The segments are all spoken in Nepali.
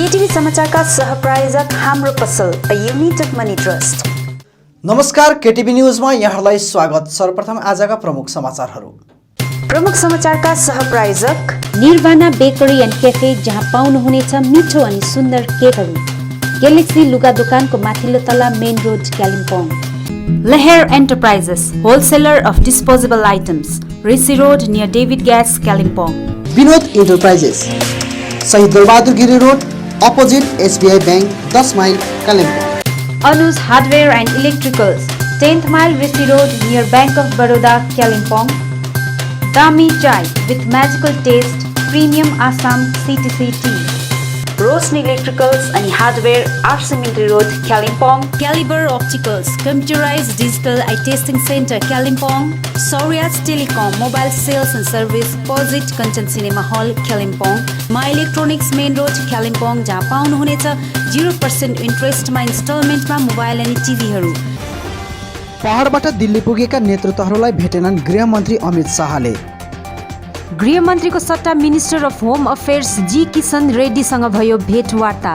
केटीभी समाचारका सहप्रायोजक हाम्रो पसल अ युनाइटेड मनी ट्रस्ट। नमस्कार, केटीभी न्यूजमा यहाँलाई स्वागत। सर्वप्रथम आजका प्रमुख समाचारहरू। प्रमुख समाचारका सहप्रायोजक निर्वाणा बेकरी एन्ड क्याफे, जहाँ पाउनुहुनेछ मिठो अनि सुन्दर केकहरू। ग्यालेक्सी लुगा दोकानको माथिल्लो तला, main road, Kalimpong. Laher enterprises, wholesaler of disposable items, Rishi road near David gas, Kalimpong. Vinod enterprises, Shahid Balbahadur Giri road, opposite SBI bank, 10 mile, Kalimpong. Anuj hardware and electricals, 10th mile, Rishi road near bank of Baroda, Kalimpong. दामी चाय with magical taste, premium Assam CTC tea. Roshni electricals अनि hardware, RC Mintri road, Kalimpong. Calibre opticals, computerised digital eye testing centre, Kalimpong. Saurya's telecom, mobile sales and service, opposite Kanchan cinema hall, Kalimpong. मा इलेक्ट्रोनिक्स, मेन रोड, कालिम्पोङ, जहाँ पाउनुहुनेछ 0% इन्ट्रेस्टमा इन्स्टलमेन्टमा मोबाइल अनि टिभीहरू। पहाडबाट दिल्ली पुगेका नेतृत्वहरूलाई भेटेनन् गृहमन्त्री अमित शाहले। गृहमन्त्रीको सट्टा मिनिस्टर अफ होम अफेयर्स जी किशन रेड्डीसँग भयो भेटवार्ता।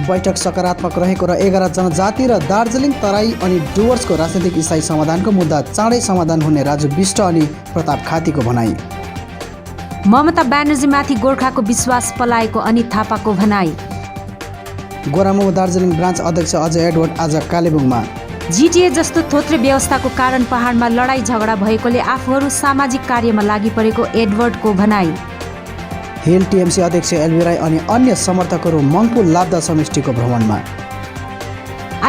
बैठक सकारात्मक रहेको र 11 जनजाति र दार्जिलिङ तराई अनि डुवर्सको राजनीतिक स्थायी समाधानको मुद्दा चाँडै समाधान हुने राजु विष्ट अनि प्रताप खातीको भनाई। ममता ब्यानर्जीमाथि गोर्खाको विश्वास पलाएको अनित थापाको भनाई। गोरामुमो दार्जिलिङ ब्रान्च अध्यक्ष अजय एडवर्ड आज कालेबुङमा। GTA जस्तो थोत्रे व्यवस्थाको कारण पहाडमा लडाई झगडा भएकोले आफूहरू सामाजिक कार्यमा लागि परेको एडवर्डको भनाई। हिल टिएमसी अध्यक्ष एलबी राई अनि अन्य समर्थकहरू मङ्पु लाब्दा समष्टिको भ्रमणमा।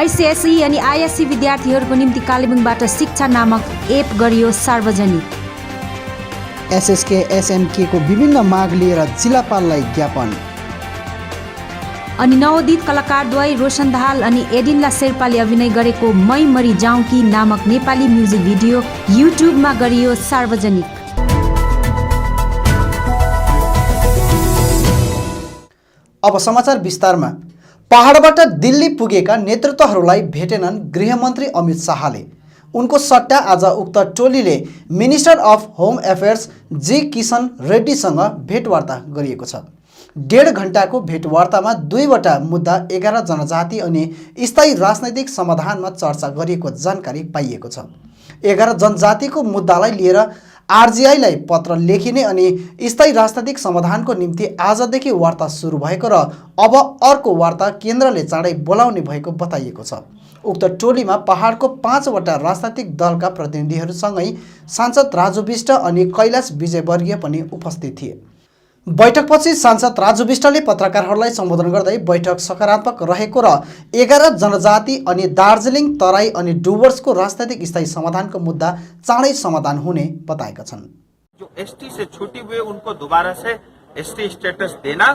ICSE अनि ISC विद्यार्थीहरूको निम्ति कालेबुङबाट शिक्षा नामक एप गरियो सार्वजनिक। SSK SMK को विभिन्न माग लिएर जिल्लापाललाई ज्ञापन। अनि नवोदित कलाकारद्वय रोशन दाहाल अनि एडिनला शेर्पाले अभिनय गरेको मै मरी जाउँ कि नामक नेपाली म्युजिक भिडियो युट्युबमा गरियो सार्वजनिक। अब समाचार विस्तारमा। पहाडबाट दिल्ली पुगेका नेतृत्वहरूलाई भेटेनन् गृहमन्त्री अमित शाहले। उनको सट्टा आज उक्त टोलीले मिनिस्टर अफ होम अफेयर्स जी किशन रेड्डीसँग भेटवार्ता गरिएको छ। 1.5 घण्टाको भेटवार्तामा 2वटा मुद्दा, 11 जनजाति अनि स्थायी राजनैतिक समाधानमा चर्चा गरिएको जानकारी पाइएको छ। 11 जनजातिको मुद्दालाई लिएर आरजीआईलाई पत्र लेखिने अनि स्थायी राजनैतिक समाधानको निम्ति आजदेखि वार्ता सुरु भएको र अब अर्को वार्ता केन्द्रले चाँडै बोलाउने भएको बताइएको छ। उक्त टोलीमा पहाडको 5वटा राजनैतिक दलका प्रतिनिधिहरूसँगै सांसद राजु विष्ट अनि कैलाश विजयवर्गीय पनि उपस्थित थिए। बैठकपछि सांसद राजु विष्टले पत्रकारहरूलाई सम्बोधन गर्दै बैठक सकारात्मक रहेको र 11 जनजाति अनि दार्जिलिङ तराई अनि डुवर्सको राजनैतिक स्थायी समाधानको मुद्दा चाँडै समाधान हुने बताएका छन्। जो एसटी से छूटी हुए उनको दोबारा से एसटी स्टेटस देना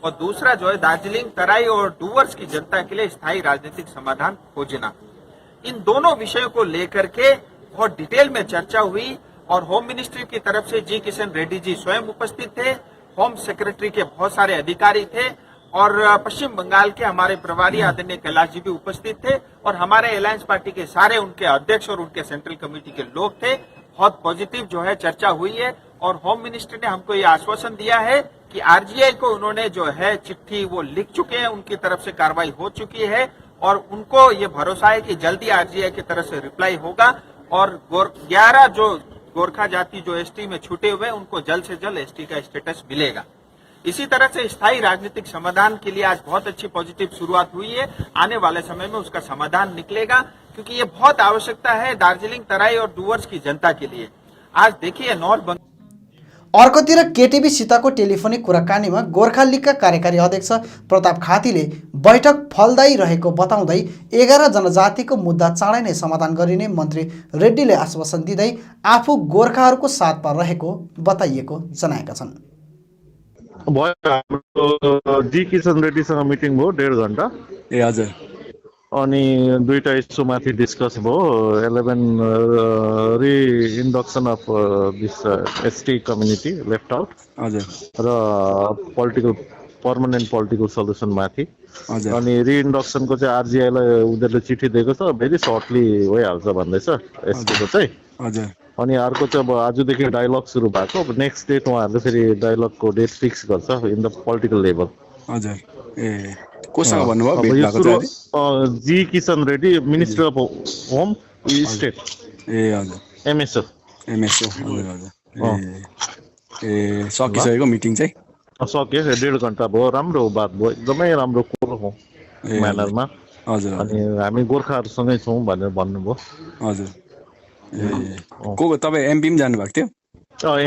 और दूसरा जो है दार्जिलिंग तराई और डुवर्स की जनता के लिए स्थायी राजनीतिक समाधान खोजना, इन दोनों विषयों को लेकर के बहुत डिटेल में चर्चा हुई और होम मिनिस्ट्री की तरफ से जी किशन रेड्डी जी स्वयं उपस्थित थे। होम सेक्रेटरी के बहुत सारे अधिकारी थे और पश्चिम बंगाल के हमारे प्रभारी आदरणीय कैलाश जी भी उपस्थित थे और हमारे अलायंस पार्टी के सारे उनके अध्यक्ष और उनके सेंट्रल कमेटी के लोग थे। बहुत पॉजिटिव जो है चर्चा हुई है और होम मिनिस्टर ने हमको ये आश्वासन दिया है कि आरजीआई को उन्होंने जो है चिट्ठी वो लिख चुके हैं, उनकी तरफ से कार्रवाई हो चुकी है और उनको ये भरोसा है कि जल्दी आरजीआई की तरफ से रिप्लाई होगा और 11 जो गोरखा जाति जो एसटी में छूटे हुए उनको जल्द से जल्द एसटी का स्टेटस मिलेगा। इसी तरह से स्थायी राजनीतिक समाधान के लिए आज बहुत अच्छी पॉजिटिव शुरुआत हुई है। आने वाले समय में उसका समाधान निकलेगा क्योंकि ये बहुत आवश्यकता है दार्जिलिङ तराई और डुवर्स की जनता के लिए। आज देखिए नॉर्थ अर्कोतिर केटीभीसितको टेलिफोनिक कुराकानीमा गोर्खा लिगका कार्यकारी अध्यक्ष प्रताप खातीले बैठक फलदायी रहेको बताउँदै 11 जनजातिको मुद्दा चाँडै नै समाधान गरिने मन्त्री रेड्डीले आश्वासन दिँदै आफू गोर्खाहरूको साथमा रहेको बताइएको जनाएका छन्। जी किशन रेड्डीसँग मिटिङ भयो 1.5 घण्टा। ए हजुर। अनि 2टा इस्युमाथि डिस्कस भयो। 11 reinduction of this ST community left out हजुर र पर्मनेन्ट पोलिटिकल सल्युसन माथि। अनि रि-इन्डक्सनको चाहिँ आरजीआईलाई उनीहरूले चिठी दिएको छ, भेरी सर्टली भइहाल्छ भन्दैछ एसटीको चाहिँ। हजुर। अनि अर्को चाहिँ अब आजदेखि डायलग सुरु भएको, अब नेक्स्ट डेट उहाँहरूले फेरि डायलगको डेट फिक्स गर्छ इन द पोलिटिकल लेभल। हजुर ए कोसँग भन्नुभयो अब भेट यो भएको चाहिँ सुरु G Kishan Reddy minister of home state ए हजुर एमएसएफ एमएसओ हजुर हजुर ए सकिसकेको मिटिङ चाहिँ सक्यो 1.5 घन्टा भयो राम्रो बात भयो एकदमै राम्रो कुरो हो ए म्यानरमा हजुर अनि हामी गोर्खाहरूसँगै छौँ भनेर भन्नुभयो हजुर ए को तपाईँ एमपी पनि जानुभएको थियो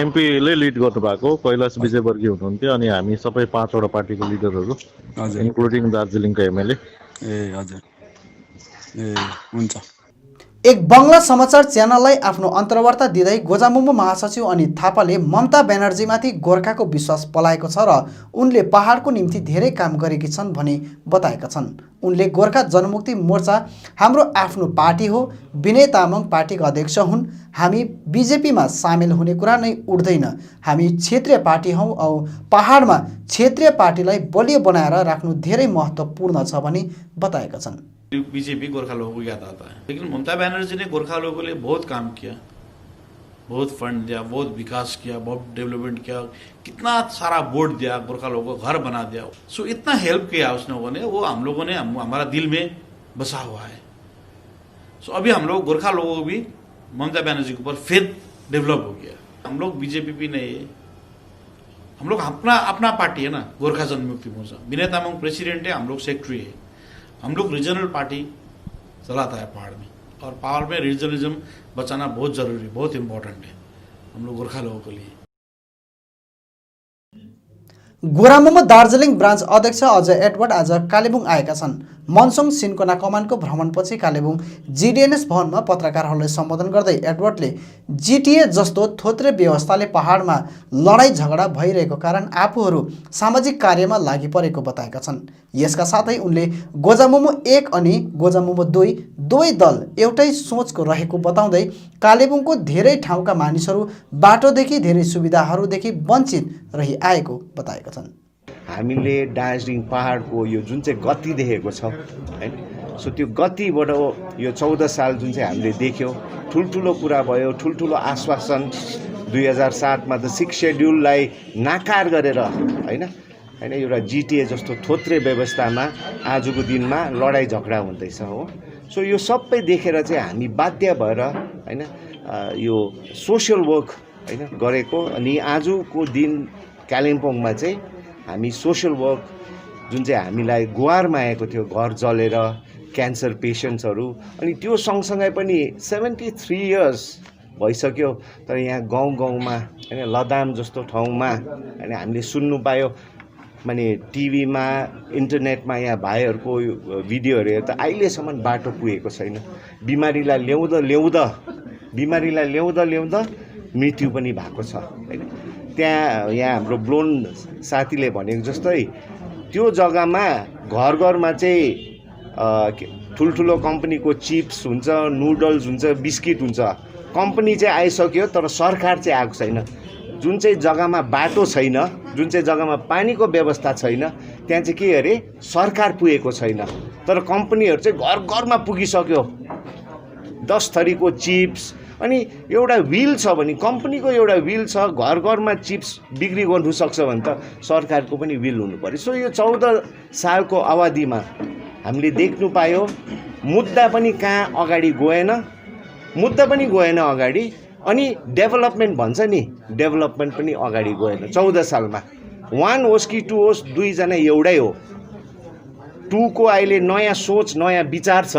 एमपीले लिड गर्नुभएको कैलाश विजयवर्गी हुनुहुन्थ्यो अनि हामी सबै 5 वटा पार्टीको लिडरहरू हजुर इन्क्लुडिङ दार्जिलिङको एमएलए ए हजुर ए हुन्छ एक बङ्गला समाचार च्यानललाई आफ्नो अन्तर्वार्ता दिँदै गोजामुमो महासचिव अनित थापाले ममता ब्यानर्जीमाथि गोर्खाको विश्वास पलाएको छ र उनले पहाडको निम्ति धेरै काम गरेकी छन् भनी बताएका छन्। उनले गोर्खा जनमुक्ति मोर्चा हाम्रो आफ्नो पार्टी हो, विनय तामाङ पार्टीका अध्यक्ष हुन्, हामी बीजेपीमा सामेल हुने कुरा नै उठ्दैन, हामी क्षेत्रीय पार्टी हौँ औ पहाडमा क्षेत्रीय पार्टीलाई बलियो बनाएर राख्नु धेरै महत्त्वपूर्ण छ भनी बताएका छन्। बीजेपी गोरखा लोगों को याद आता है, लेकिन ममता बनर्जी ने गोरखा लोगों के लिए बहुत काम किया, बहुत फंड दिया, बहुत विकास किया, बहुत डेवलपमेंट किया, कितना सारा वोट दिया, गोरखा लोगों को घर बना दिया। सो इतना हेल्प किया उस लोगों ने, वो हम लोगों ने हमारा दिल में बसा हुआ है। सो अभी हम लोग गोरखा लोगों को भी ममता बनर्जी के ऊपर फेथ डेवलप हो गया। हम लोग बीजेपी भी नहीं है, हम लोग अपना पार्टी है ना, गोरखा जनमुक्ति मोर्चा। विनय तामाङ प्रेसिडेंट है, हम लोग सेक्रेटरी है। हम लोग रीजनल पार्टी चलाता है पहाड़ में, और पहाड़ में रीजनलिज्म बचाना बहुत जरूरी, बहुत इम्पोर्टेंट है हम लोग गोरखा लोगों के लिए। गोरामुमो दार्जिलिङ ब्रान्च अध्यक्ष अजय एडवर्ड आज कालेबुङ आएका छन्। मनसोङ सिन्कोना कमानको भ्रमणपछि कालेबुङ जीडीएनएस भवनमा पत्रकारहरूलाई सम्बोधन गर्दै एडवर्डले जीटीए जस्तो थोत्रे व्यवस्थाले पहाडमा लडाईँ झगडा भइरहेको कारण आफूहरू सामाजिक कार्यमा लागि परेको बताएका छन्। यसका साथै उनले गोजामुमो 1 अनि गोजामुमो 2 दुवै दल एउटै सोचको रहेको बताउँदै कालेबुङको धेरै ठाउँका मानिसहरू बाटोदेखि धेरै सुविधाहरूदेखि वञ्चित रही आएको बताएका छन्। हामीले दार्जिलिङ पहाडको यो जुन चाहिँ गति देखेको छ हैन, सो त्यो गतिबाट यो 14 साल जुन चाहिँ हामीले देख्यौँ, ठुल्ठुलो कुरा भयो, ठुल्ठुलो आश्वासन 2007 मा त 6 शेड्युललाई नाकार गरेर हैन एउटा जीटीए जस्तो थोत्रे व्यवस्थामा आजको दिनमा लडाईँ झगडा हुँदैछ हो। सो यो सबै देखेर चाहिँ हामी बाध्य भएर हैन यो सोशल वर्क हैन गरेको। अनि आजको दिन कालिम्पोङमा चाहिँ हामी सोशल वर्क जुन चाहिँ हामीलाई गुहारमा आएको थियो, घर जलेर क्यान्सर पेसेन्ट्सहरू, अनि त्यो सँगसँगै पनि 73 इयर्स भइसक्यो, तर यहाँ गाउँ गाउँमा हैन लदाम जस्तो ठाउँमा हैन हामीले सुन्नु पायो, माने टिभीमा इन्टरनेटमा यहाँ भाइहरूको भिडियोहरू हेर्दा अहिलेसम्म बाटो पुगेको छैन। बिमारीलाई ल्याउँदा मृत्यु पनि भएको छ हैन। त्यहाँ यहाँ हाम्रो ब्लोन साथीले भनेको जस्तै त्यो जग्गामा घरमा चाहिँ ठुल्ठुलो कम्पनीको चिप्स हुन्छ, नुडल्स हुन्छ, बिस्किट हुन्छ, कम्पनी चाहिँ आइसक्यो तर सरकार चाहिँ आएको छैन। जुन चाहिँ जग्गामा बाटो छैन, जुन चाहिँ जग्गामा पानीको व्यवस्था छैन, त्यहाँ चाहिँ के अरे सरकार पुगेको छैन, तर कम्पनीहरू चाहिँ घरमा पुगिसक्यो। 10 थरीको चिप्स, अनि एउटा व्हील छ भने कम्पनीको एउटा व्हील छ, घरमा चिप्स बिक्री गर्नु सक्छ भने त सरकारको पनि व्हील हुनु पर्यो। सो यो 14 सालको अवधिमा हामीले देख्नु पायो, मुद्दा पनि कहाँ अगाडि गएन अगाडि, अनि डेभलपमेन्ट भन्छ नि, डेभलपमेन्ट पनि अगाडि गएन 14 सालमा। 1 होस् कि 2 होस्, दुईजना एउटै हो। 2 को अहिले नयाँ सोच, नयाँ विचार छ,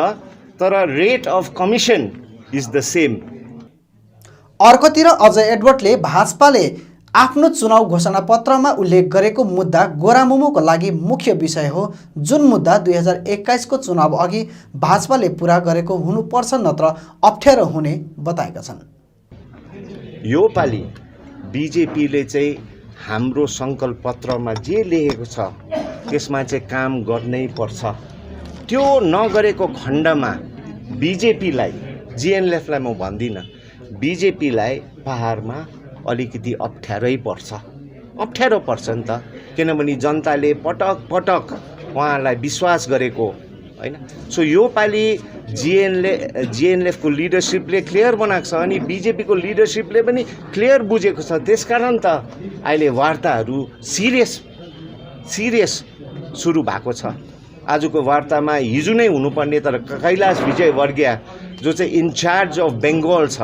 तर rate of commission is the same. अर्कोतिर अजय एडवर्डले भाजपाले आफ्नो चुनाव घोषणापत्रमा उल्लेख गरेको मुद्दा गोरामुमोको लागि मुख्य विषय हो, जुन मुद्दा 2021 को चुनाव अघि भाजपाले पूरा गरेको हुनुपर्छ, नत्र अप्ठ्यारो हुने बताएका छन्। यो पालि बीजेपीले चाहिँ हाम्रो सङ्कल्प पत्रमा जे लेखेको छ त्यसमा चाहिँ काम गर्नै पर्छ। त्यो नगरेको खण्डमा बीजेपीलाई, जीएनएलएफलाई म भन्दिनँ, बीजेपीलाई पहाडमा अलिकति अप्ठ्यारो पर्छ नि त, किनभने जनताले पटक उहाँलाई विश्वास गरेको हैन। सो यो पालि जीएनएलएफको लिडरसिपले क्लियर बनाएको छ, अनि बीजेपीको लिडरसिपले पनि क्लियर बुझेको छ। त्यसकारण त अहिले वार्ताहरू सिरियस सुरु भएको छ। आजको वार्तामा हिजो नै हुनुपर्ने तर कैलाश विजयवर्गीय जो चाहिँ इन्चार्ज अफ बेङ्गल छ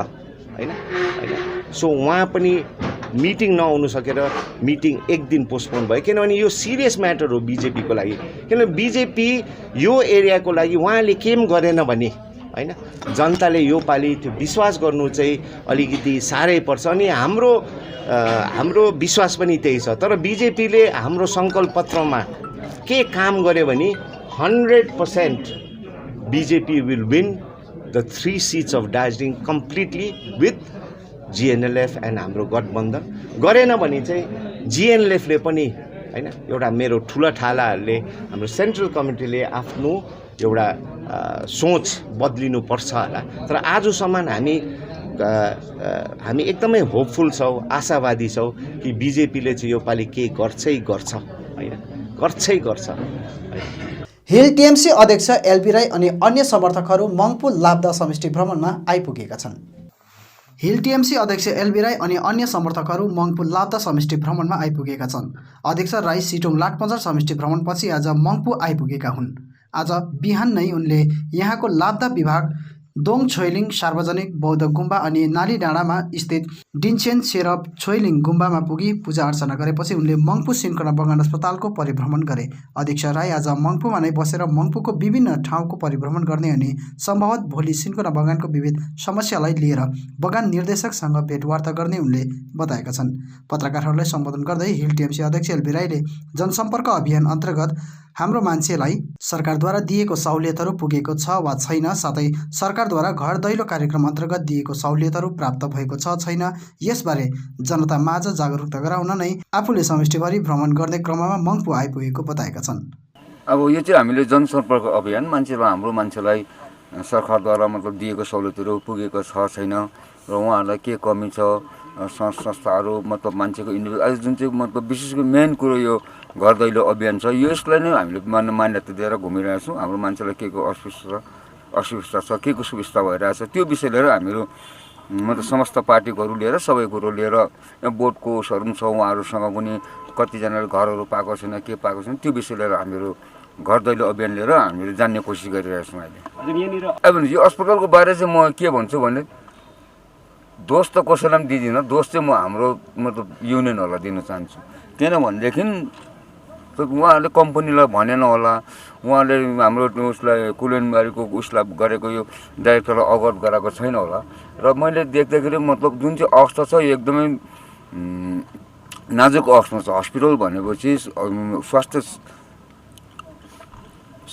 हैन, सो उहाँ पनि मिटिङ नआउनु सकेर मिटिङ एक दिन पोस्टपोन भयो, किनभने यो सिरियस म्याटर हो बिजेपीको लागि। किनभने बिजेपी यो एरियाको लागि उहाँले केम गरेन भने हैन जनताले यो पालि त्यो विश्वास गर्नु चाहिँ अलिकति साह्रै पर्छ। अनि हाम्रो विश्वास पनि त्यही छ। तर बिजेपीले हाम्रो सङ्कल्प पत्रमा के काम गर्यो भने 100% BJP will win the 3 seats of Darjeeling completely with GNLF and हाम्रो गठबन्धन। गरेन भने चाहिँ जिएनएलएफले पनि हैन एउटा मेरो ठुला ठालाहरूले हाम्रो सेन्ट्रल कमिटीले आफ्नो एउटा सोच बदलिनुपर्छ होला। तर आजसम्म हामी एकदमै होपफुल छौँ, आशावादी छौँ कि बिजेपीले चाहिँ यो पालि के गर्छै गर्छ हैन, गर्छै गर्छ। हिल टिएमसी अध्यक्ष एलबी राई अनि अन्य समर्थकहरू मङ्पु लाब्दा समष्टि भ्रमणमा आइपुगेका छन्। हिल टिएमसी अध्यक्ष एलबी राई अनि अन्य समर्थकहरू मङ्पु लाब्दा समष्टि भ्रमणमा आइपुगेका छन्। अध्यक्ष राई सिटोङ लाटपन्चर समष्टि भ्रमणपछि आज मङ्पु आइपुगेका हुन्। आज बिहान नै उनले यहाँको लाब्दा विभाग, दोङ छोइलिङ सार्वजनिक बौद्ध गुम्बा अनि नाली डाँडामा स्थित डिन्चेन सेरप छोइलिङ गुम्बामा पुगी पूजा अर्चना गरेपछि उनले मङ्पु सिन्कोना बगान अस्पतालको परिभ्रमण गरे। अध्यक्ष राई आज मङ्पुमा नै बसेर मङ्पुको विभिन्न ठाउँको परिभ्रमण गर्ने अनि सम्भवतः भोलि सिन्कोना बगानको विविध समस्यालाई लिएर बगान निर्देशकसँग भेटवार्ता गर्ने उनले बताएका छन्। पत्रकारहरूलाई सम्बोधन गर्दै हिल टिएमसी अध्यक्ष एलबी राईले जनसम्पर्क अभियान अन्तर्गत हाम्रो मान्छेलाई सरकारद्वारा दिएको सहुलियतहरू पुगेको छ वा छैन, साथै सरकारद्वारा घर दैलो कार्यक्रम अन्तर्गत दिएको सहुलियतहरू प्राप्त भएको छ छैन, यसबारे जनता माझ जागरुकता गराउन नै आफूले समष्टिभरि भ्रमण गर्ने क्रममा मङ्पु आइपुगेको बताएका छन्। अब यो चाहिँ हामीले जनसम्पर्क अभियान हाम्रो मान्छेलाई सरकारद्वारा मतलब दिएको सहुलियतहरू पुगेको छ छैन र उहाँहरूलाई के कमी छ, संस्थाहरू मतलब मान्छेको इन्डिभिजुअल जुन चाहिँ मतलब विशेष गरी मेन कुरो यो घर दैलो अभियान छ, यसलाई नै हामीले मान्यता दिएर घुमिरहेका छौँ। हाम्रो मान्छेलाई के को असुविस्ता छ, के को सुविस्ता भइरहेछ त्यो विषय लिएर हामीहरू मतलब समस्त पार्टीहरू लिएर सबै कुरो लिएर बोर्डको उसहरू पनि छ, उहाँहरूसँग पनि कतिजनाले घरहरू पाएको छैन, के पाएको छैन, त्यो विषय लिएर हामीहरू घर दैलो अभियान लिएर हामीहरू जान्ने कोसिस गरिरहेका छौँ अहिले। अब यो अस्पतालको बारे चाहिँ म के भन्छु भने दोष त कसैलाई पनि दिँदिनँ, दोष चाहिँ म हाम्रो मतलब युनियनहरूलाई दिन चाहन्छु। किनभनेदेखि उहाँहरूले कम्पनीलाई भनेन होला, उहाँले हाम्रो उसलाई कुलेनबारीको उसलाई गरेको यो डाइरेक्टरलाई अवगत गराएको छैन होला। र मैले देख्दाखेरि मतलब जुन चाहिँ अवस्था छ एकदमै नाजुक अवस्थामा छ। हस्पिटल भनेपछि स्वास्थ्य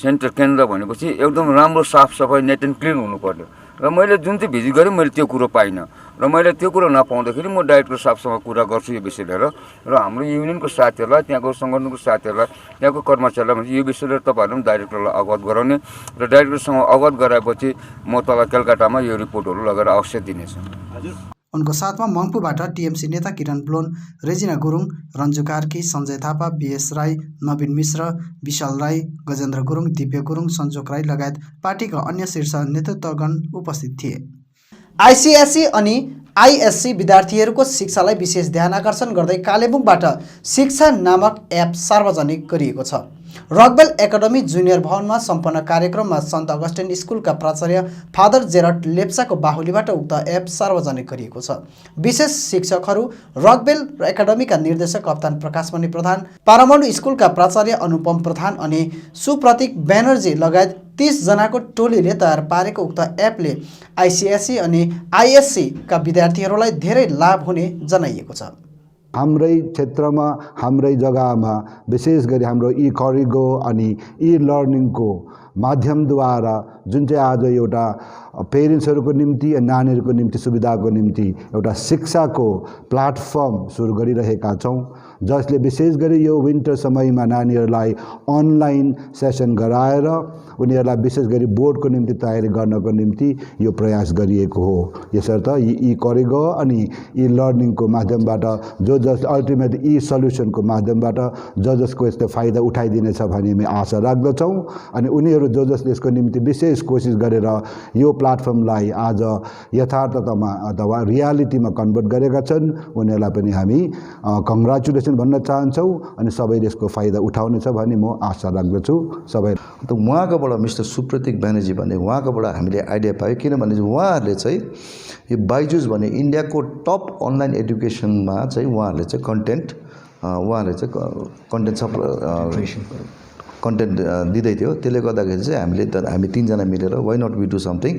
सेन्टर केन्द्र भनेपछि एकदम राम्रो साफसफाइ नेट एन्ड क्लिन हुनुपर्यो। र मैले जुन चाहिँ भिजिट गरेँ मैले त्यो कुरो पाइनँ र मैले त्यो कुरो नपाउँदाखेरि म डाइरेक्टर साहबसँग कुरा गर्छु यो विषय लिएर र हाम्रो युनियनको साथीहरूलाई, त्यहाँको सङ्गठनको साथीहरूलाई, त्यहाँको कर्मचारीलाई यो विषय लिएर तपाईँहरूले पनि डाइरेक्टरलाई अवगत गराउने र डाइरेक्टरसँग अवगत गराएपछि म तल कलकत्तामा यो रिपोर्टहरू लगेर अवश्य दिनेछु। उनको साथमा मङ्पुबाट टिएमसी नेता किरण ब्लोन, रेजिना गुरुङ, रन्जु कार्की, सञ्जय थापा, बीएस राई, नवीन मिश्र, विशाल राई, गजेन्द्र गुरुङ, दिव्य गुरुङ, सञ्जोक राई लगायत पार्टीका अन्य शीर्ष नेतृत्वगण उपस्थित थिए। आइसिएसई अनि आइएससी विद्यार्थीहरूको शिक्षालाई विशेष ध्यान आकर्षण गर्दै कालेबुङबाट शिक्षा नामक एप सार्वजनिक गरिएको छ। रकबेल एकाडेमी जुनियर भवनमा सम्पन्न कार्यक्रममा सन्त अगस्टिन स्कुलका प्राचार्य फादर जेरट लेप्चाको बाहुलीबाट उक्त एप सार्वजनिक गरिएको छ। विशेष शिक्षकहरू रकबेल एकाडेमीका निर्देशक कप्तान प्रकाशमणि प्रधान, पारामण्डु स्कुलका प्राचार्य अनुपम प्रधान अनि सुप्रतीक ब्यानर्जी लगायत 30 जनाको टोलीले तयार पारेको उक्त एपले आइसिएसई अनि आइएससी का विद्यार्थीहरूलाई धेरै लाभ हुने जनाइएको छ। हाम्रै क्षेत्रमा, हाम्रै जग्गामा विशेष गरी हाम्रो ई करिगो अनि ई लर्निङको माध्यमद्वारा जुन चाहिँ आज एउटा पेरेन्ट्सहरूको निम्ति, नानीहरूको निम्ति सुविधाको निम्ति एउटा शिक्षाको प्लाटफर्म सुरु गरिरहेका छौँ, जसले विशेष गरी यो विन्टर समयमा नानीहरूलाई अनलाइन सेसन गराएर उनीहरूलाई विशेष गरी बोर्डको निम्ति तयारी गर्नको निम्ति यो प्रयास गरिएको हो। यसर्थ ई करिगो अनि ई लर्निङको माध्यमबाट जस अल्टिमेट ई सल्युसनको माध्यमबाट जसको यस्तो फाइदा उठाइदिनेछ भन्ने हामी आशा राख्दछौँ अनि उनीहरू जसले यसको निम्ति विशेष कोसिस गरेर यो प्लेटफर्मलाई आज यथार्थतामा अथवा रियालिटीमा कन्भर्ट गरेका छन् उनीहरूलाई पनि हामी कङ्ग्रेचुलेसन भन्न चाहन्छौँ अनि सबैले यसको फाइदा उठाउनेछ भन्ने म आशा राख्दछु। सबै त उहाँकोबाट मिस्टर सुप्रतीक ब्यानर्जी भन्ने उहाँकोबाट हामीले आइडिया पायो किनभने उहाँहरूले चाहिँ यो बाइजुस भन्ने इन्डियाको टप अनलाइन एडुकेसनमा चाहिँ उहाँहरूले चाहिँ कन्टेन्ट दिँदै थियो। त्यसले गर्दाखेरि चाहिँ हामी तीनजना मिलेर why not we do something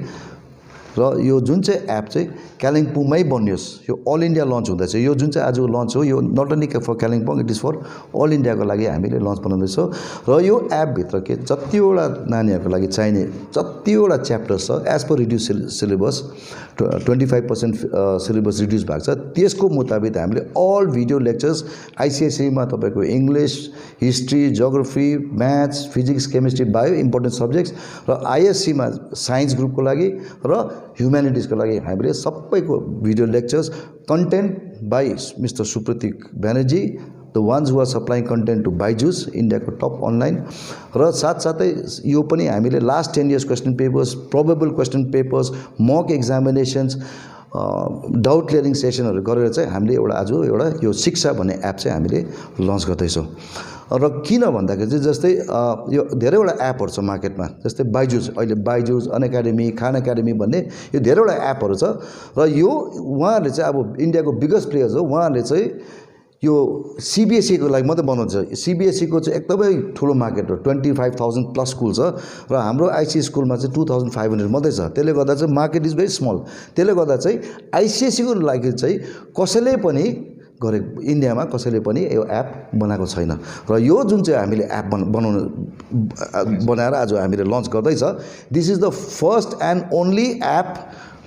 र यो जुन चाहिँ एप चाहिँ कालिम्पोङमै बनियोस्। यो अल इन्डिया लन्च हुँदैछ। यो जुन चाहिँ आज लन्च हो यो not only for Kalimpong it is for all इन्डियाको लागि हामीले लन्च बनाउँदैछौँ र यो एपभित्र के जतिवटा नानीहरूको लागि चाहिने जतिवटा च्याप्टर छ as per reduce syllabus 25% syllabus reduce भएको छ त्यसको मुताबिक हामीले अल भिडियो लेक्चर्स आइसिएसईमा तपाईँको English history geography maths physics chemistry bio important subjects र आइएससीमा साइन्स ग्रुपको लागि र ह्युम्यानिटिजको लागि हामीले सबैको video lectures content by mister Supratik Banerjee the ones who are supplying content to Byju's इन्डियाको टप अनलाइन र साथसाथै यो पनि हामीले last 10 years question papers probable question papers mock examinations doubt clearing सेसनहरू गरेर चाहिँ हामीले एउटा यो शिक्षा भन्ने एप चाहिँ हामीले लन्च गर्दैछौँ। र किन भन्दाखेरि चाहिँ जस्तै यो धेरैवटा एपहरू छ मार्केटमा जस्तै बाइजुस अहिले बाइजुस अनएकाडेमी खान एकाडेमी भन्ने यो धेरैवटा एपहरू छ र यो उहाँहरूले चाहिँ अब इन्डियाको बिगेस्ट प्लेयर्स हो। उहाँहरूले चाहिँ यो सिबिएसईको लागि मात्रै बनाउँछ। सिबिएसईको चाहिँ एकदमै ठुलो मार्केट हो 25,000 प्लस स्कुल छ र हाम्रो आइसी स्कुलमा चाहिँ 2,500 मात्रै छ। त्यसले गर्दा चाहिँ मार्केट इज भेरी स्मल। त्यसले गर्दा चाहिँ आइसिएसईको लागि चाहिँ कसैले पनि इन्डियामा कसैले पनि यो एप बनाएको छैन र यो जुन चाहिँ हामीले एप बनाएर आज हामीले लन्च गर्दैछ this is the first and only app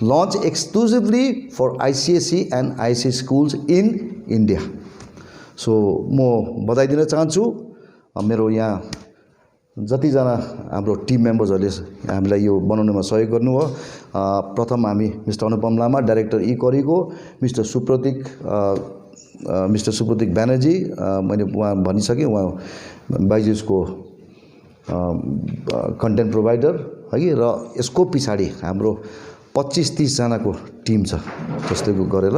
launch exclusively for ICSE and ISC schools in India. So म बधाई दिन चाहन्छु मेरो यहाँ जतिजना हाम्रो टिम मेम्बर्सहरूले हामीलाई यो बनाउनमा सहयोग गर्नुभयो। प्रथम हामी मिस्टर अनुपम लामा डाइरेक्टर करिगो मिस्टर सुप्रतीक ब्यानर्जी मैले उहाँ भनिसकेँ उहाँ बाइजुसको कन्टेन्ट प्रोभाइडर है र यसको पछाडि हाम्रो 25-30 जनाको टिम छ जसले गरेर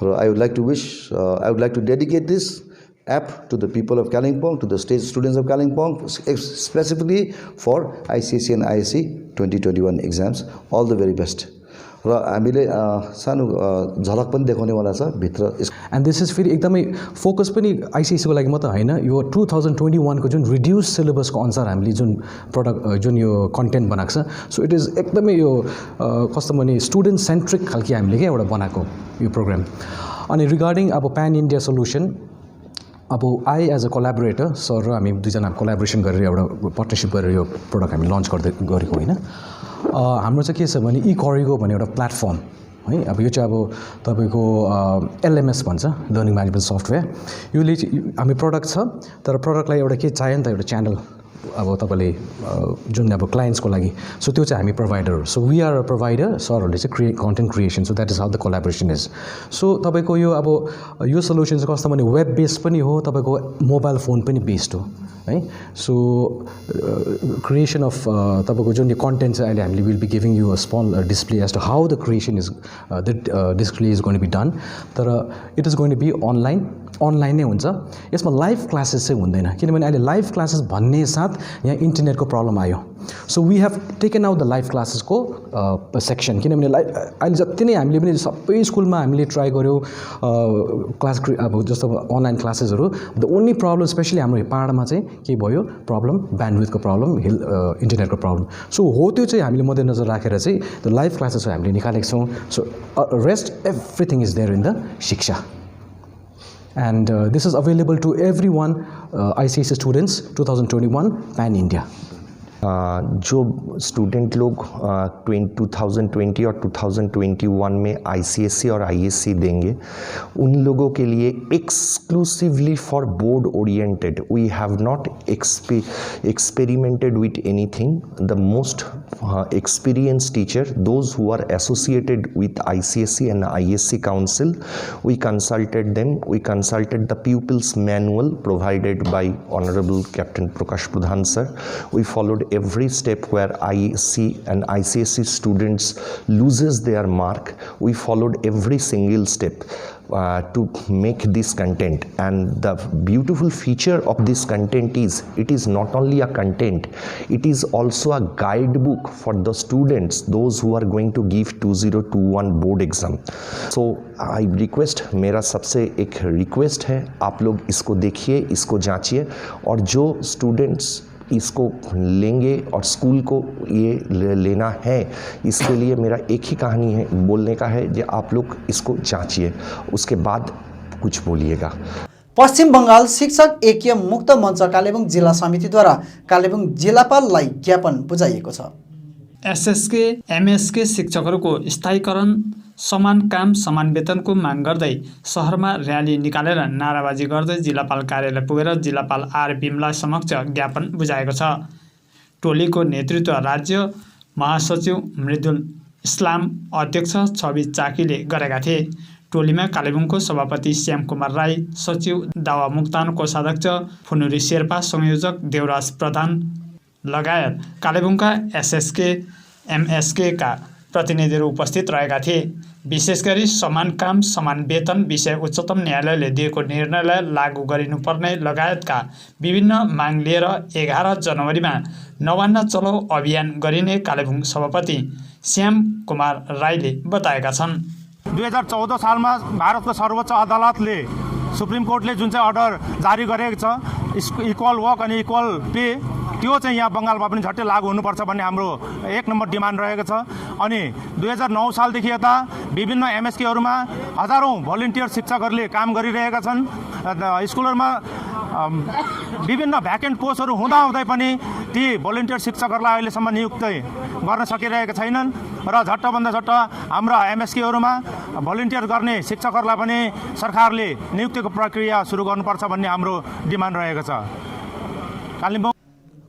र I would like to dedicate this app to the people of Kalimpong, to the state students of Kalimpong, specifically for ICSE and ISC 2021 exams. All the very best. र हामीले सानो झलक पनि देखाउनेवाला छ भित्र। एन्ड दिस इज फेरि एकदमै फोकस पनि आइसिएसईको लागि मात्र होइन यो 2021 को जुन रिड्युस सिलेबसको अनुसार हामीले जुन प्रडक्ट जुन यो कन्टेन्ट बनाएको छ सो इट इज एकदमै यो कस्तो भने स्टुडेन्ट सेन्ट्रिक खालको हामीले क्या एउटा बनाएको यो प्रोग्राम। अनि रिगार्डिङ अब प्यान इन्डिया सोल्युसन अब आई एज अ कोलाबोरेटर सर र हामी दुईजना कोलाबोरेसन गरेर एउटा पार्टनरसिप गरेर यो प्रोडक्ट हामी लन्च गरेको होइन। हाम्रो चाहिँ के छ भने करिगो भन्ने एउटा प्लेटफर्म है। अब यो चाहिँ अब तपाईँको एलएमएस भन्छ लर्निङ म्यानेजमेन्ट सफ्टवेयर। योले हामी प्रडक्ट छ तर प्रडक्टलाई एउटा के चाहियो नि त एउटा च्यानल अब तपाईँले जुन अब क्लाइन्ट्सको लागि सो त्यो चाहिँ हामी प्रोभाइडर हो। So we are a provider सरहरूले चाहिँ content creation so that is how the collaboration is. So तपाईँको यो अब यो सोल्युसन चाहिँ कस्तो भने वेब बेस्ड पनि हो तपाईँको मोबाइल फोन पनि बेस्ड हो है। सो क्रिएसन अफ तपाईँको जुन यो कन्टेन्ट चाहिँ अहिले हामीले will be giving you a small display as to how the creation is the display is going to be done तर it is going to be online नै हुन्छ। यसमा लाइभ क्लासेस चाहिँ हुँदैन किनभने अहिले लाइभ क्लासेस भन्ने साथ यहाँ इन्टरनेटको प्रब्लम आयो। So we have taken out the live क्लासेसको सेक्सन किनभने अहिले जति नै हामीले पनि सबै स्कुलमा हामीले ट्राई गऱ्यौँ क्लास अब जस्तो अनलाइन क्लासेसहरू द ओन्ली प्रब्लम स्पेसली हाम्रो पाहाडमा चाहिँ के भयो प्रब्लम ब्यान्डविथको प्रब्लम इन्टरनेटको प्रब्लम। सो हो त्यो चाहिँ हामीले मध्यनजर राखेर चाहिँ द लाइभ क्लासेसहरू हामीले निकालेको छौँ। So rest everything is there in the Shiksha and this is available to everyone ICSE students 2021 pan India। जो स्टूडेंट लोग 2020 और 2021 में ICSE और ISC देंगे उन लोगों के लिए exclusively for board oriented we have not experimented with anything. The most experienced teacher, those who are associated with ICSE and ISC Council. We consulted them. We consulted the pupils manual provided by Honorable Captain Prakash Pradhan sir. We followed every step where ISC and ICSE students loses their mark. We followed every single step to make this content, and the beautiful feature of this content is it is not only a content, it is also a guidebook for the students, those who are going to give 2021 board exam. So I request, मेरा सबसे एक रिक्वेस्ट है, आप लोग इसको देखिए, इसको जांचिए, और जो स्टूडेंट्स इसको लेंगे और स्कूल को ये लेना है, इसके लिए मेरा एक ही कहानी है बोलने का है कि आप लोग इसको जांचिए, उसके बाद कुछ बोलिएगा। पश्चिम बंगाल शिक्षक एकीय मुक्त मञ्च कालेबुङ जिल्ला समितिद्वारा कालेबुङ जिल्लापाललाई ज्ञापन बुझाइएको छ। एसएसके एमएसके शिक्षकहरूको स्थायीकरण, समान काम समान वेतनको माग गर्दै शहरमा र्याली निकालेर नाराबाजी गर्दै जिल्लापाल कार्यालय पुगेर जिल्लापाल आर बिमला समक्ष ज्ञापन बुझाएको छ। टोलीको नेतृत्व राज्य महासचिव मृदुल इस्लाम, अध्यक्ष छवि चाकीले गरेका थिए। टोलीमा कालेबुङको सभापति श्याम कुमार राई, सचिव दावा मुक्तान, कोषाध्यक्ष फुनुरी शेर्पा, संयोजक देवराज प्रधान लगायत कालेबुङका एसएसके एमएसके का प्रतिनिधिहरू उपस्थित रहेका थिए। विशेष गरी समान काम समान वेतन विषय उच्चतम न्यायालयले दिएको निर्णयलाई लागू गरिनुपर्ने लगायतका विभिन्न माग लिएर 11 जनवरीमा नवान्न चलो अभियान गरिने कालेबुङ सभापति श्याम कुमार राईले बताएका छन्। 2014 सालमा भारतको सर्वोच्च अदालतले सुप्रिम कोर्टले जुन चाहिँ अर्डर जारी गरेको छ इक्वल वर्क अनि इक्वल पे, त्यो चाहिँ यहाँ बङ्गालमा पनि झट्टै लागू हुनुपर्छ भन्ने हाम्रो एक नम्बर डिमान्ड रहेको छ। अनि 2009 सालदेखि यता विभिन्न एमएसकेहरूमा हजारौँ भोलिन्टियर शिक्षकहरूले काम गरिरहेका छन्। स्कुलहरूमा विभिन्न भ्याकेन्ट पोस्टहरू हुँदाहुँदै पनि ती भोलिन्टियर शिक्षकहरूलाई अहिलेसम्म नियुक्त गर्न सकिरहेका छैनन् र झट्टभन्दा झट्ट हाम्रा एमएसकेहरूमा भोलिन्टियर गर्ने शिक्षकहरूलाई पनि सरकारले नियुक्तिको प्रक्रिया सुरु गर्नुपर्छ भन्ने हाम्रो डिमान्ड रहेको छ।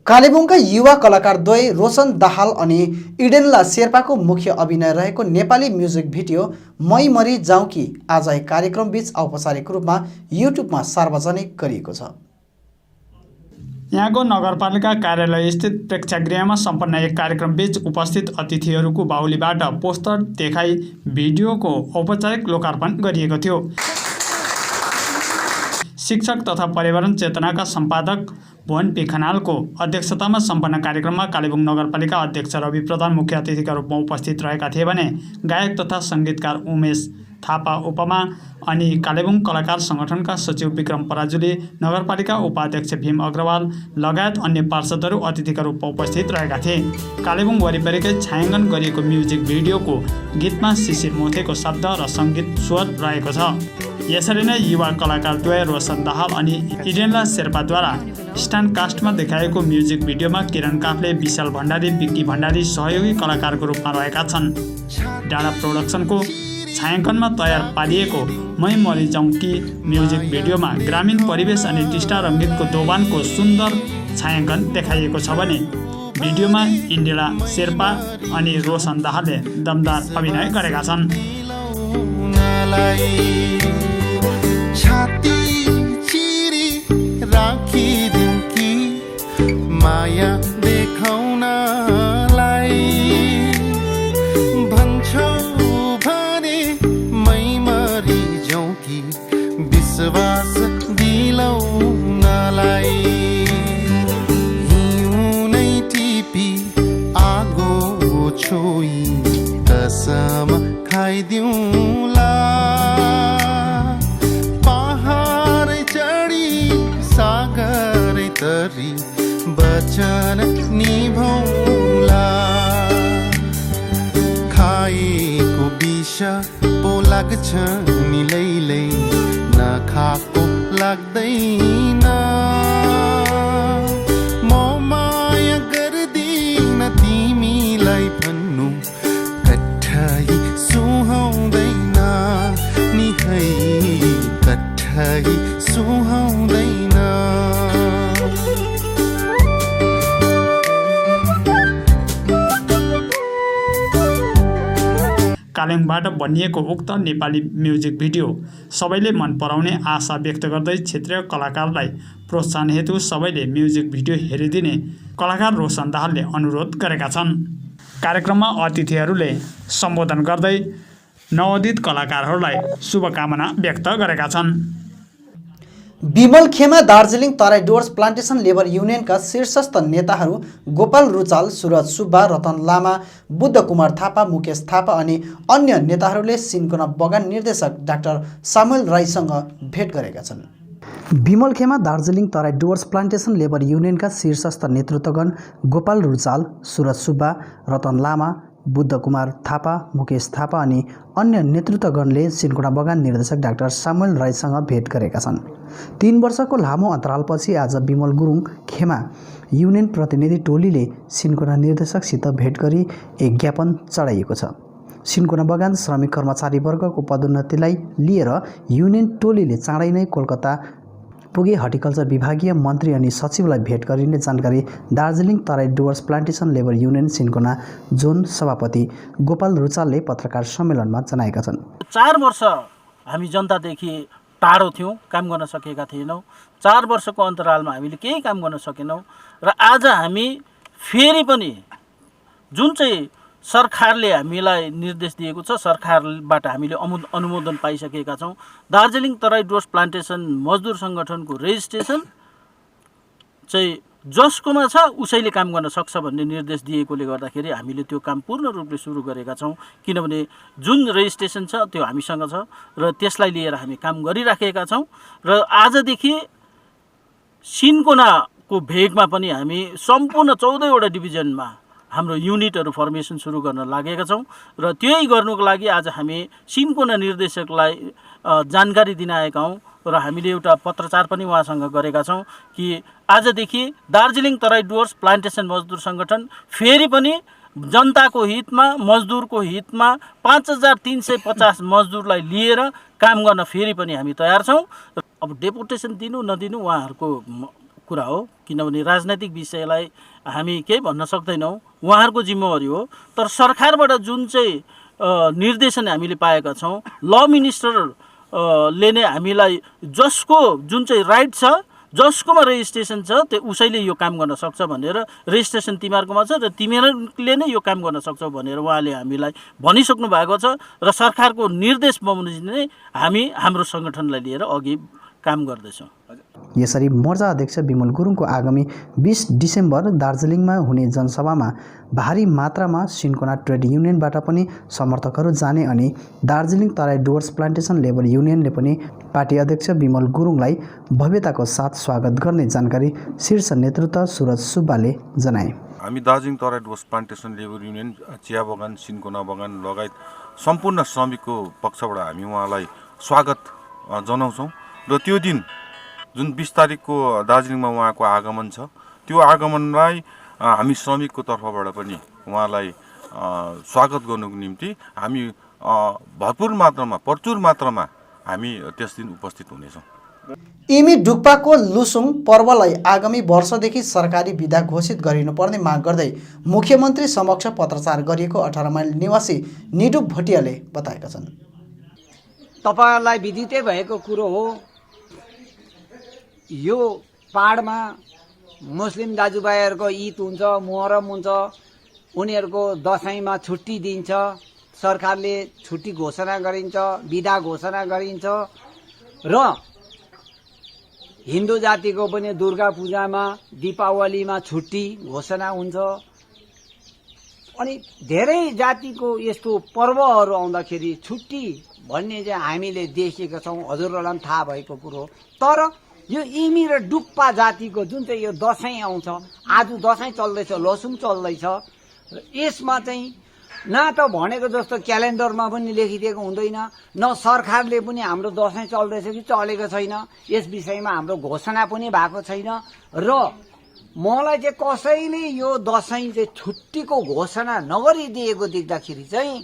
कालेबुङका युवा कलाकार द्वय रोशन दाहाल अनि इडेनला शेर्पाको मुख्य अभिनय रहेको नेपाली म्युजिक भिडियो मै मरी जाउँ कि आज एक कार्यक्रम बीच औपचारिक रूपमा युट्युबमा सार्वजनिक गरिएको छ। यहाँको नगरपालिका कार्यालय स्थित प्रेक्षागृहमा सम्पन्न एक कार्यक्रम बीच उपस्थित अतिथिहरूको बाहुलीबाट पोस्टर देखाई भिडियोको औपचारिक लोकार्पण गरिएको थियो। शिक्षक तथा पर्यावरण चेतनाका सम्पादक भुवन पी खनालको अध्यक्षतामा सम्पन्न कार्यक्रममा कालेबुङ नगरपालिका अध्यक्ष रवि प्रधान मुख्य अतिथिका रूपमा उपस्थित रहेका थिए भने गायक तथा सङ्गीतकार उमेश थापा उपमा अनि कालेबुङ कलाकार सङ्गठनका सचिव विक्रम पराजुली, नगरपालिका उपाध्यक्ष भीम अग्रवाल लगायत अन्य पार्षदहरू अतिथिका रूपमा उपस्थित रहेका थिए। कालेबुङ वरिपरिकै छायाङ्कन गरिएको म्युजिक भिडियोको गीतमा शिशिर मोथेको शब्द र सङ्गीत स्वर रहेको छ। यसरी नै युवा कलाकार द्वय रोशन दाहाल अनि इडेनला शेर्पाद्वारा स्ट्यान्ड कास्टमा देखाएको म्युजिक भिडियोमा किरण काफ्ले, विशाल भण्डारी, विक्की भण्डारी सहयोगी कलाकारको रूपमा रहेका छन्। डाँडा प्रोडक्सनको छायाङ्कनमा तयार पारिएको मै मरी जाउँ कि म्युजिक भिडियोमा ग्रामीण परिवेश अनि टिस्टा रङ्गीतको दोभानको सुन्दर छायाङ्कन देखाइएको छ भने भिडियोमा इडेनला शेर्पा अनि रोशन दाहालले दमदार अभिनय गरेका छन्। माया देखाउनलाई भन्छौ भने मै मरी जाउँ कि विश्वास दिलाउनलाई हिउँनै टिपी आगो छोई कसम खाइदिउँला पहाड चढी सागर तरी वचन निभौला खाएको विष पो लाग्छ नि लैलै नखाएको लाग्दैन म माया गर्दिन तिमीलाई भन्नु कठै सुहाउँदैन नि है कठै सुहाउँदैन। कालेबुङबाट बनिएको उक्त नेपाली म्युजिक भिडियो सबैले मन पराउने आशा व्यक्त गर्दै क्षेत्रीय कलाकारलाई प्रोत्साहन हेतु सबैले म्युजिक भिडियो हेरिदिने कलाकार रोशन दाहालले अनुरोध गरेका छन्। कार्यक्रममा अतिथिहरूले सम्बोधन गर्दै नवोदित कलाकारहरूलाई शुभकामना व्यक्त गरेका छन्। विमल खेमा दार्जिलिङ तराई डुवर्स प्लान्टेसन लेबर युनियनका शीर्षस्थ नेताहरू गोपाल रुचाल, सुरज सुब्बा, रतन लामा, बुद्ध कुमार थापा, मुकेश थापा अनि अन्य नेताहरूले सिन्कोना बगान निर्देशक डाक्टर सामुएल राईसँग भेट गरेका छन्। विमल खेमा दार्जिलिङ तराई डुवर्स प्लान्टेसन लेबर युनियनका शीर्षस्थ नेतृत्वगण गोपाल रुचाल, सुरज सुब्बा, रतन लामा, बुद्ध कुमार थापा, मुकेश थापा अनि अन्य नेतृत्वगणले सिन्कोना बगान निर्देशक डाक्टर सामुएल राईसँग भेट गरेका छन्। 3 वर्षको लामो अन्तरालपछि आज विमल गुरुङ खेमा युनियन प्रतिनिधि टोलीले सिन्कोना निर्देशकसित भेट गरी एक ज्ञापन चढाइएको छ। सिन्कोना बगान श्रमिक कर्मचारी वर्गको पदोन्नतिलाई लिएर युनियन टोलीले चाँडै नै कोलकाता पुगे हर्टिकल्चर विभागीय मन्त्री अनि सचिवलाई भेट गरिने जानकारी Darjeeling Terai Dooars plantation labour union cinchona zone सभापति गोपाल रुचालले पत्रकार सम्मेलनमा जनाएका छन्। 4 वर्ष हामी जनतादेखि टाढो थियौँ, काम गर्न सकेका थिएनौँ। 4 वर्षको अन्तरालमा हामीले केही काम गर्न सकेनौँ र आज हामी फेरि पनि जुन चाहिँ सरकारले हामीलाई निर्देश दिएको छ, सरकारबाट हामीले अनुमोदन पाइसकेका छौँ। दार्जिलिङ तराई डुवर्स प्लान्टेसन मजदुर सङ्गठनको रेजिस्ट्रेसन चाहिँ जसकोमा छ उसैले काम गर्न सक्छ भन्ने निर्देश दिएकोले गर्दाखेरि हामीले त्यो काम पूर्ण रूपले सुरु गरेका छौँ। किनभने जुन रेजिस्ट्रेसन छ त्यो हामीसँग छ र त्यसलाई लिएर हामी काम गरिराखेका छौँ र आजदेखि सिन्कोनाको भेगमा पनि हामी सम्पूर्ण 14 वटा डिभिजनमा हाम्रो युनिटहरू फर्मेसन सुरु गर्न लागेका छौँ र त्यही गर्नुको लागि आज हामी सिन्कोना निर्देशकलाई जानकारी दिन आएका हौँ र हामीले एउटा पत्रचार पनि उहाँसँग गरेका छौँ कि आजदेखि दार्जिलिङ तराई डुवर्स प्लान्टेसन मजदुर सङ्गठन फेरि पनि जनताको हितमा, मजदुरको हितमा 5350 मजदुरलाई लिएर काम गर्न फेरि पनि हामी तयार छौँ। अब डेपुटेसन दिनु नदिनु उहाँहरूको कुरा हो, किनभने राजनैतिक विषयलाई हामी केही भन्न सक्दैनौँ, उहाँहरूको जिम्मेवारी हो। तर सरकारबाट जुन चाहिँ निर्देशन हामीले पाएका छौँ, ल मिनिस्टरले नै हामीलाई जसको जुन चाहिँ राइट छ, जसकोमा रेजिस्ट्रेसन छ त्यो उसैले यो काम गर्न सक्छ भनेर, रेजिस्ट्रेसन तिमीहरूकोमा छ र तिमीहरूले नै यो काम गर्न सक्छौ भनेर उहाँले हामीलाई भनिसक्नु भएको छ र सरकारको निर्देश बमोजिम नै हामी हाम्रो सङ्गठनलाई लिएर अघि काम गर्दैछौँ। यसरी मोर्चा अध्यक्ष विमल गुरुङको आगामी 20 डिसेम्बर दार्जिलिङमा हुने जनसभामा भारी मात्रामा सिन्कोना ट्रेड युनियनबाट पनि समर्थकहरू जाने अनि दार्जिलिङ तराई डुवर्स प्लान्टेसन लेबर युनियनले पनि पार्टी अध्यक्ष विमल गुरुङलाई भव्यताको साथ स्वागत गर्ने जानकारी शीर्ष नेतृत्व सुरज सुब्बाले जनाए। हामी Darjeeling Terai Dooars plantation labour union, चिया बगान, सिन्कोना बगान लगायत सम्पूर्ण श्रमिकको पक्षबाट हामी उहाँलाई स्वागत जनाउँछौँ र त्यो दिन जुन 20 तारिकको दार्जिलिङमा उहाँको आगमन छ, त्यो आगमनलाई हामी श्रमिकको तर्फबाट पनि उहाँलाई स्वागत गर्नुको निम्ति हामी प्रचुर मात्रामा हामी त्यस दिन उपस्थित हुनेछौँ। इमी डुक्पाको लुसुङ पर्वलाई आगामी वर्षदेखि सरकारी बिदा घोषित गरिनुपर्ने माग गर्दै मुख्यमन्त्री समक्ष पत्रचार गरिएको 18 माइल निवासी निडु भटियाले बताएका छन्। तपाईहरुलाई विदितै भएको कुरो हो, यो पाहाडमा मुस्लिम दाजुभाइहरूको ईद हुन्छ, मुहर्रम हुन्छ, उनीहरूको दशैंमा छुट्टी दिन्छ, सरकारले छुट्टी घोषणा गरिन्छ, बिदा घोषणा गरिन्छ र हिन्दू जातिको पनि दुर्गा पूजामा, दीपावलीमा छुट्टी घोषणा हुन्छ। अनि धेरै जातिको यस्तो पर्वहरू आउँदाखेरि छुट्टी भन्ने चाहिँ हामीले देखेका छौँ, हजुरहरूलाई पनि थाहा भएको कुरो। तर यो इमी र डुक्पा जातिको जुन चाहिँ यो दशैं आउँछ, आज दशैं चल्दैछ, लसुङ चल्दैछ, यसमा चाहिँ न त भनेको जस्तो क्यालेन्डरमा पनि लेखिदिएको हुँदैन, न सरकारले पनि हाम्रो दशैं चल्दैछ कि चलेको छैन यस विषयमा हाम्रो घोषणा पनि भएको छैन। र मलाई चाहिँ कसैले यो दशैं चाहिँ छुट्टीको घोषणा नगरिदिएको देख्दाखेरि चाहिँ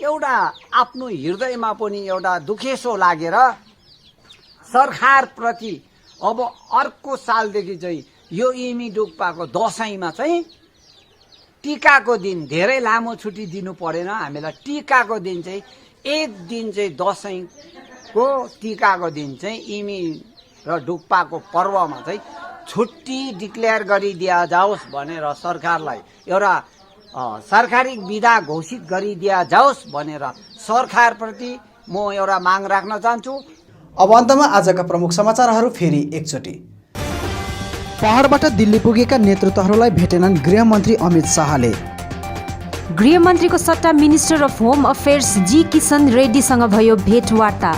एउटा आफ्नो हृदयमा पनि एउटा दुखेसो लागेर सरकारप्रति अब अर्को सालदेखि चाहिँ यो इमी डुक्पाको दशैंमा चाहिँ टिकाको दिन धेरै लामो छुट्टी दिनु परेन हामीलाई। टिकाको दिन चाहिँ एक दिन चाहिँ दसैँको टिकाको दिन चाहिँ इमी र डुक्पाको पर्वमा चाहिँ छुट्टी डिक्लेयर गरिदिया जाओस् भनेर सरकारलाई एउटा सरकारी बिदा घोषित गरिदिया जाओस् भनेर सरकारप्रति म एउटा माग राख्न चाहन्छु। अब अन्तमा आजका प्रमुख समाचारहरू फेरि एकचोटि। पहाडबाट दिल्ली पुगेका नेतृत्वहरूलाई भेटेनन् गृहमन्त्री अमित शाहले। गृहमन्त्रीको सट्टा मिनिस्टर अफ होम अफेयर्स जी किशन रेड्डीसँग भयो भेटवार्ता।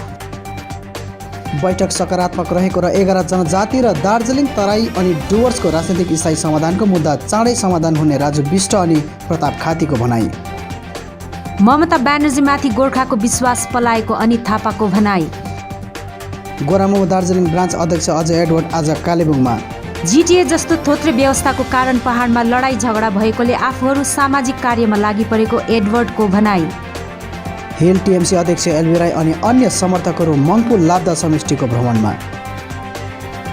बैठक सकारात्मक रहेको र 11 जनजाति र दार्जिलिङ तराई अनि डुवर्सको राजनीतिक स्थायी समाधानको मुद्दा चाँडै समाधान हुने राजु बिष्ट अनि प्रताप खातीको भनाई। ममता ब्यानर्जीमाथि गोर्खाको विश्वास पलाएको अनित थापाको भनाई। गोरामुमो दार्जिलिङ ब्रान्च अध्यक्ष अजय एडवर्ड आज कालेबुङमा। जिटिए जस्तो थोत्रे व्यवस्थाको कारण पहाडमा लडाई झगडा भएकोले आफूहरू सामाजिक कार्यमा लागि परेको एडवर्डको भनाई। हिल टिएमसी अध्यक्ष एलबी राई अनि अन्य समर्थकहरू मङ्पु लाब्दा समष्टिको भ्रमणमा।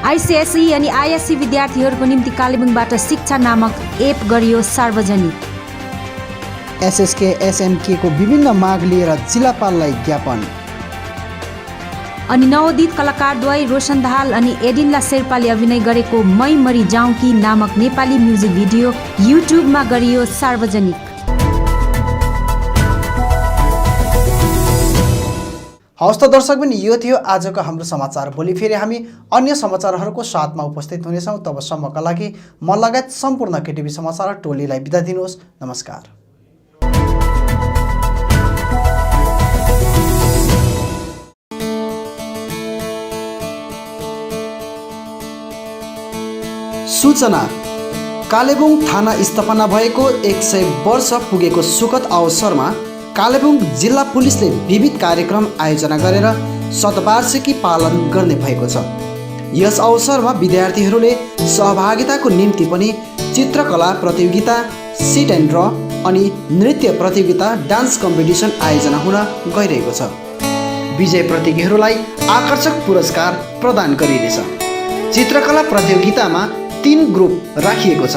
आइसिएसई अनि आइएससी विद्यार्थीहरूको निम्ति कालेबुङबाट शिक्षा नामक एप गरियो सार्वजनिक। एसएसके एसएमके को विभिन्न माग लिएर जिल्लापाललाई ज्ञापन। अनि नवोदित कलाकारद्वय रोशन दाहाल अनि एडिनला शेर्पाले अभिनय गरेको मै मरी जाउँ कि नामक नेपाली म्युजिक भिडियो युट्युबमा गरियो सार्वजनिक। हवस् त दर्शकबिन, यो थियो आजको हाम्रो समाचार। भोलि फेरि हामी अन्य समाचारहरूको साथमा उपस्थित हुनेछौँ। तबसम्मका लागि म लगायत सम्पूर्ण केटिभी समाचार टोलीलाई बिदा दिनुहोस्। नमस्कार। सूचना। कालेबुङ थाना स्थापना भएको 100 वर्ष पुगेको सुखद अवसरमा कालेबुङ जिल्ला पुलिसले विविध कार्यक्रम आयोजना गरेर शतवार्षिकी पालन गर्ने भएको छ। यस अवसरमा विद्यार्थीहरूले सहभागिताको निम्ति पनि चित्रकला प्रतियोगिता, सिट एन्ड ड्र अनि नृत्य प्रतियोगिता, डान्स कम्पिटिसन आयोजना हुन गइरहेको छ। विजय प्रतियोगीहरूलाई आकर्षक पुरस्कार प्रदान गरिनेछ। चित्रकला प्रतियोगितामा 3 ग्रुप राखिएको छ।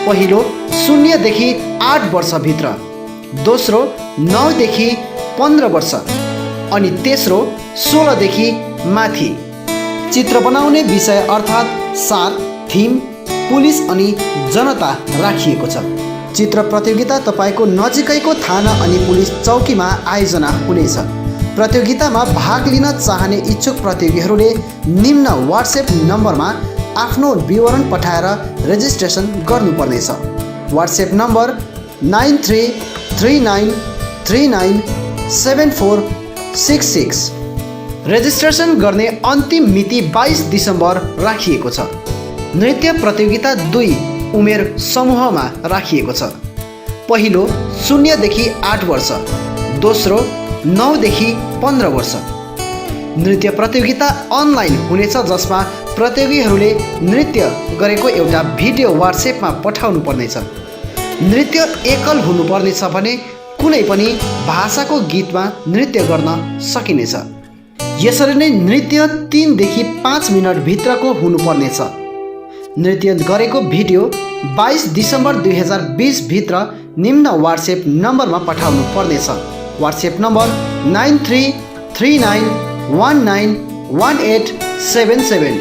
पहिलो 0 देखि 8 वर्षभित्र, दोस्रो 9 देखि 15 वर्ष अनि तेस्रो 16 देखि माथि। चित्र बनाउने विषय अर्थात् सार, थिम, पुलिस अनि जनता राखिएको छ। चित्र प्रतियोगिता तपाईँको नजिकैको थाना अनि पुलिस चौकीमा आयोजना हुनेछ। प्रतियोगितामा भाग लिन चाहने इच्छुक प्रतियोगीहरूले निम्न वाट्सएप नम्बरमा आफ्नो विवरण पठाएर रेजिस्ट्रेसन गर्नुपर्नेछ। WhatsApp number 9339397466। रेजिस्ट्रेसन गर्ने अन्तिम मिति 22 दिसम्बर राखिएको छ। नृत्य प्रतियोगिता 2 उमेर समूहमा राखिएको छ। पहिलो 0 देखि 8 वर्ष, दोस्रो 9 देखि 15 वर्ष। नृत्य प्रतियोगिता अनलाइन हुनेछ, जसमा प्रतियोगीहरूले नृत्य गरेको एउटा भिडियो वाट्सएपमा पठाउनु पर्नेछ। नृत्य एकल हुनुपर्नेछ भने कुनै पनि भाषाको गीतमा नृत्य गर्न सकिनेछ। यसरी नै नृत्य 3 देखि 5 मिनट भित्रको हुनुपर्नेछ। नृत्य गरेको भिडियो 22 दिसम्बर 2020 भित्र निम्न वाट्सएप नम्बरमा पठाउनु पर्नेछ। WhatsApp number 9339191877।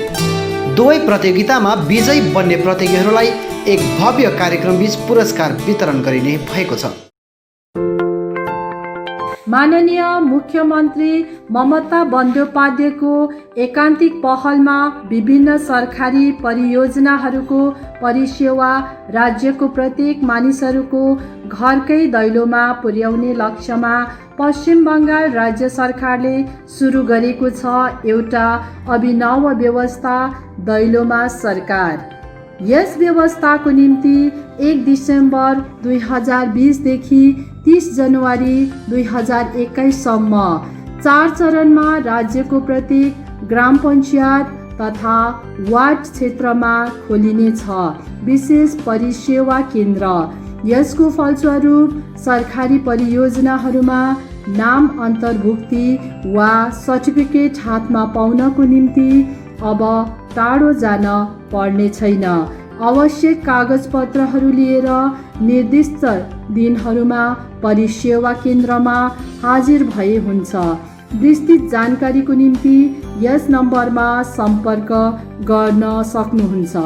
दुवै प्रतियोगितामा विजयी बन्ने प्रतियोगीहरूलाई एक भव्य कार्यक्रमबीच पुरस्कार वितरण गरिने भएको छ। माननीय मुख्यमन्त्री ममता बन्द्योपाध्यायको एकान्तिक पहलमा विभिन्न सरकारी परियोजनाहरूको परिसेवा राज्यको प्रत्येक मानिसहरूको घरकै दैलोमा पुर्याउने लक्ष्यमा पश्चिम बङ्गाल राज्य सरकारले सुरु गरेको छ एउटा अभिनव व्यवस्था, दैलोमा सरकार। यस व्यवस्थाको निम्ति 1 दिसम्बर 2020 देखि 30 जनवरी 2021 सम्म 4 चरणमा राज्यको प्रत्येक ग्राम पञ्चायत तथा वार्ड क्षेत्रमा खोलिनेछ विशेष परिसेवा केन्द्र। यसको फलस्वरूप सरकारी परियोजनाहरूमा नाम अन्तर्भुक्ति वा सर्टिफिकेट हातमा पाउनको निम्ति अब टाढो जान पर्ने छैन। आवश्यक कागजपत्रहरू लिएर निर्दिष्ट दिनहरूमा परिसेवा केन्द्रमा हाजिर भए हुन्छ। विस्तृत जानकारीको निम्ति यस नम्बरमा सम्पर्क गर्न सक्नुहुन्छ।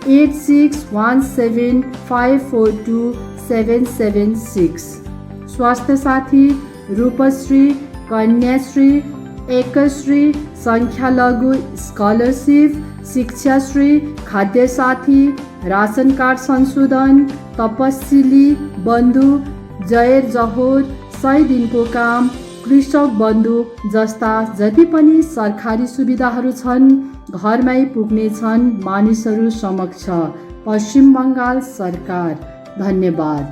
8617542776। स्वास्थ्य साथी, रूपश्री, कन्याश्री, एकश्री, संख्यालघु स्कलरसिप, शिक्षाश्री, खाद्य साथी, राशन कार्ड संशोधन, तपस्विली बन्धु, जयर जहोर, 100 दिनको काम, कृषक बन्धु जस्ता जति पनि सरकारी सुविधाहरू छन् घरमै पुग्ने छन् मानिसहरू समक्ष। पश्चिम बङ्गाल सरकार। धन्यवाद।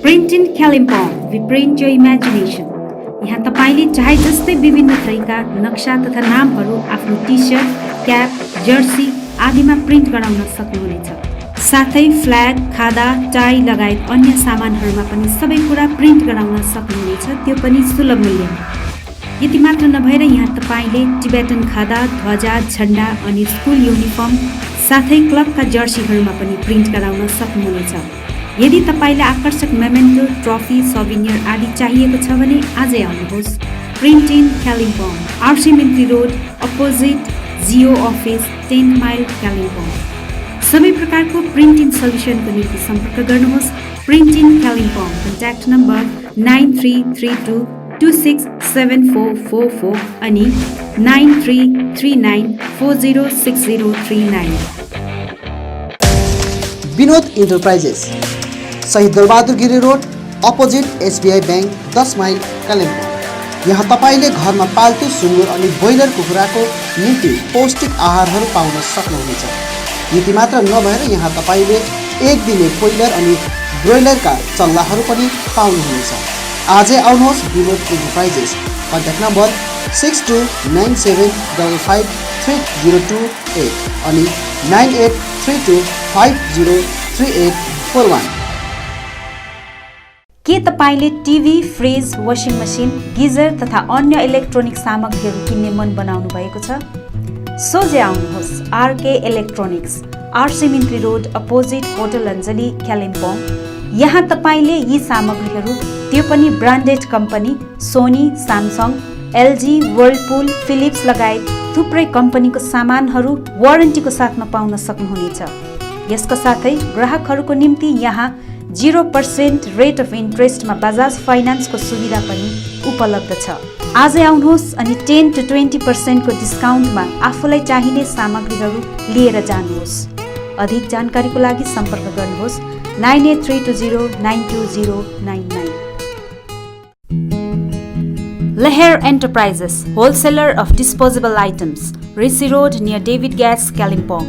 Print in Kalimpong, we print your imagination. यहाँ तपाईँले चाहे जस्तै विभिन्न थरीका नक्सा तथा नामहरू आफ्नो टी सर्ट, क्याप, जर्सी आदिमा प्रिन्ट गराउन सक्नुहुनेछ। साथै फ्ल्याग, खादा, टाई लगायत अन्य सामानहरूमा पनि सबै कुरा प्रिन्ट गराउन सक्नुहुनेछ, त्यो पनि सुलभ मूल्यमा। यति मात्र नभएर यहाँ तपाईँले टिबेटन खादा, ध्वजा, झण्डा अनि स्कुल युनिफर्म साथै क्लबका जर्सीहरूमा पनि प्रिन्ट गराउन सक्नुहुनेछ। यदि तपाईँलाई आकर्षक मेमेन्टो, ट्रफी, सौभिनियर आदि चाहिएको छ भने आजै आउनुहोस्। Print in Kalimpong, RC Mintri road, opposite Jio office, 10 mile, Kalimpong. सबै प्रकारको प्रिन्ट इन सल्युसनको निम्ति सम्पर्क गर्नुहोस्। Print in Kalimpong, contact number 9332267444 अनि 9339406039। Vinod enterprises, Shahid Darbahadur Giri road, opposite SBI bank, 10 mile, Kalimpong. यहाँ तपाईँले घरमा पाल्तु सुँगुर अनि ब्रोइलर कुखुराको निम्ति पौष्टिक आहारहरू पाउन सक्नुहुनेछ। यति मात्र नभएर यहाँ तपाईँले एक दिने कोइलर अनि ब्रोइलरका चल्लाहरू पनि पाउनुहुनेछ। आजै आउनुहोस् विनोद इन्टरप्राइजेस। कन्ट्याक्ट नम्बर 6297553028 अनि 9832503841। के तपाईँले TV, fridge, washing machine, geyser तथा अन्य इलेक्ट्रोनिक सामग्रीहरू किन्ने मन बनाउनु भएको छ? सोझै आउनुहोस् RK electronics, RC Mintri road, opposite hotel Anjali, Kalimpong. यहाँ तपाईँले यी सामग्रीहरू, त्यो पनि branded company Sony, Samsung, LG, Whirlpool, Philips लगायत थुप्रै कम्पनीको सामानहरू वारेन्टीको साथमा पाउन सक्नुहुनेछ। यसका साथै ग्राहकहरूको निम्ति यहाँ 0% रेट अफ इन्ट्रेस्टमा बजाज फाइनान्सको सुविधा पनि उपलब्ध छ। आजै आउनुहोस् अनि 10 to 20% को डिस्काउन्टमा आफूलाई चाहिने सामग्रीहरू लिएर जानुहोस्। अधिक जानकारीको लागि सम्पर्क गर्नुहोस् 9832092099। Leher Enterprises, wholesaler of disposable items, Rishi Road near David Gas, Kalimpong।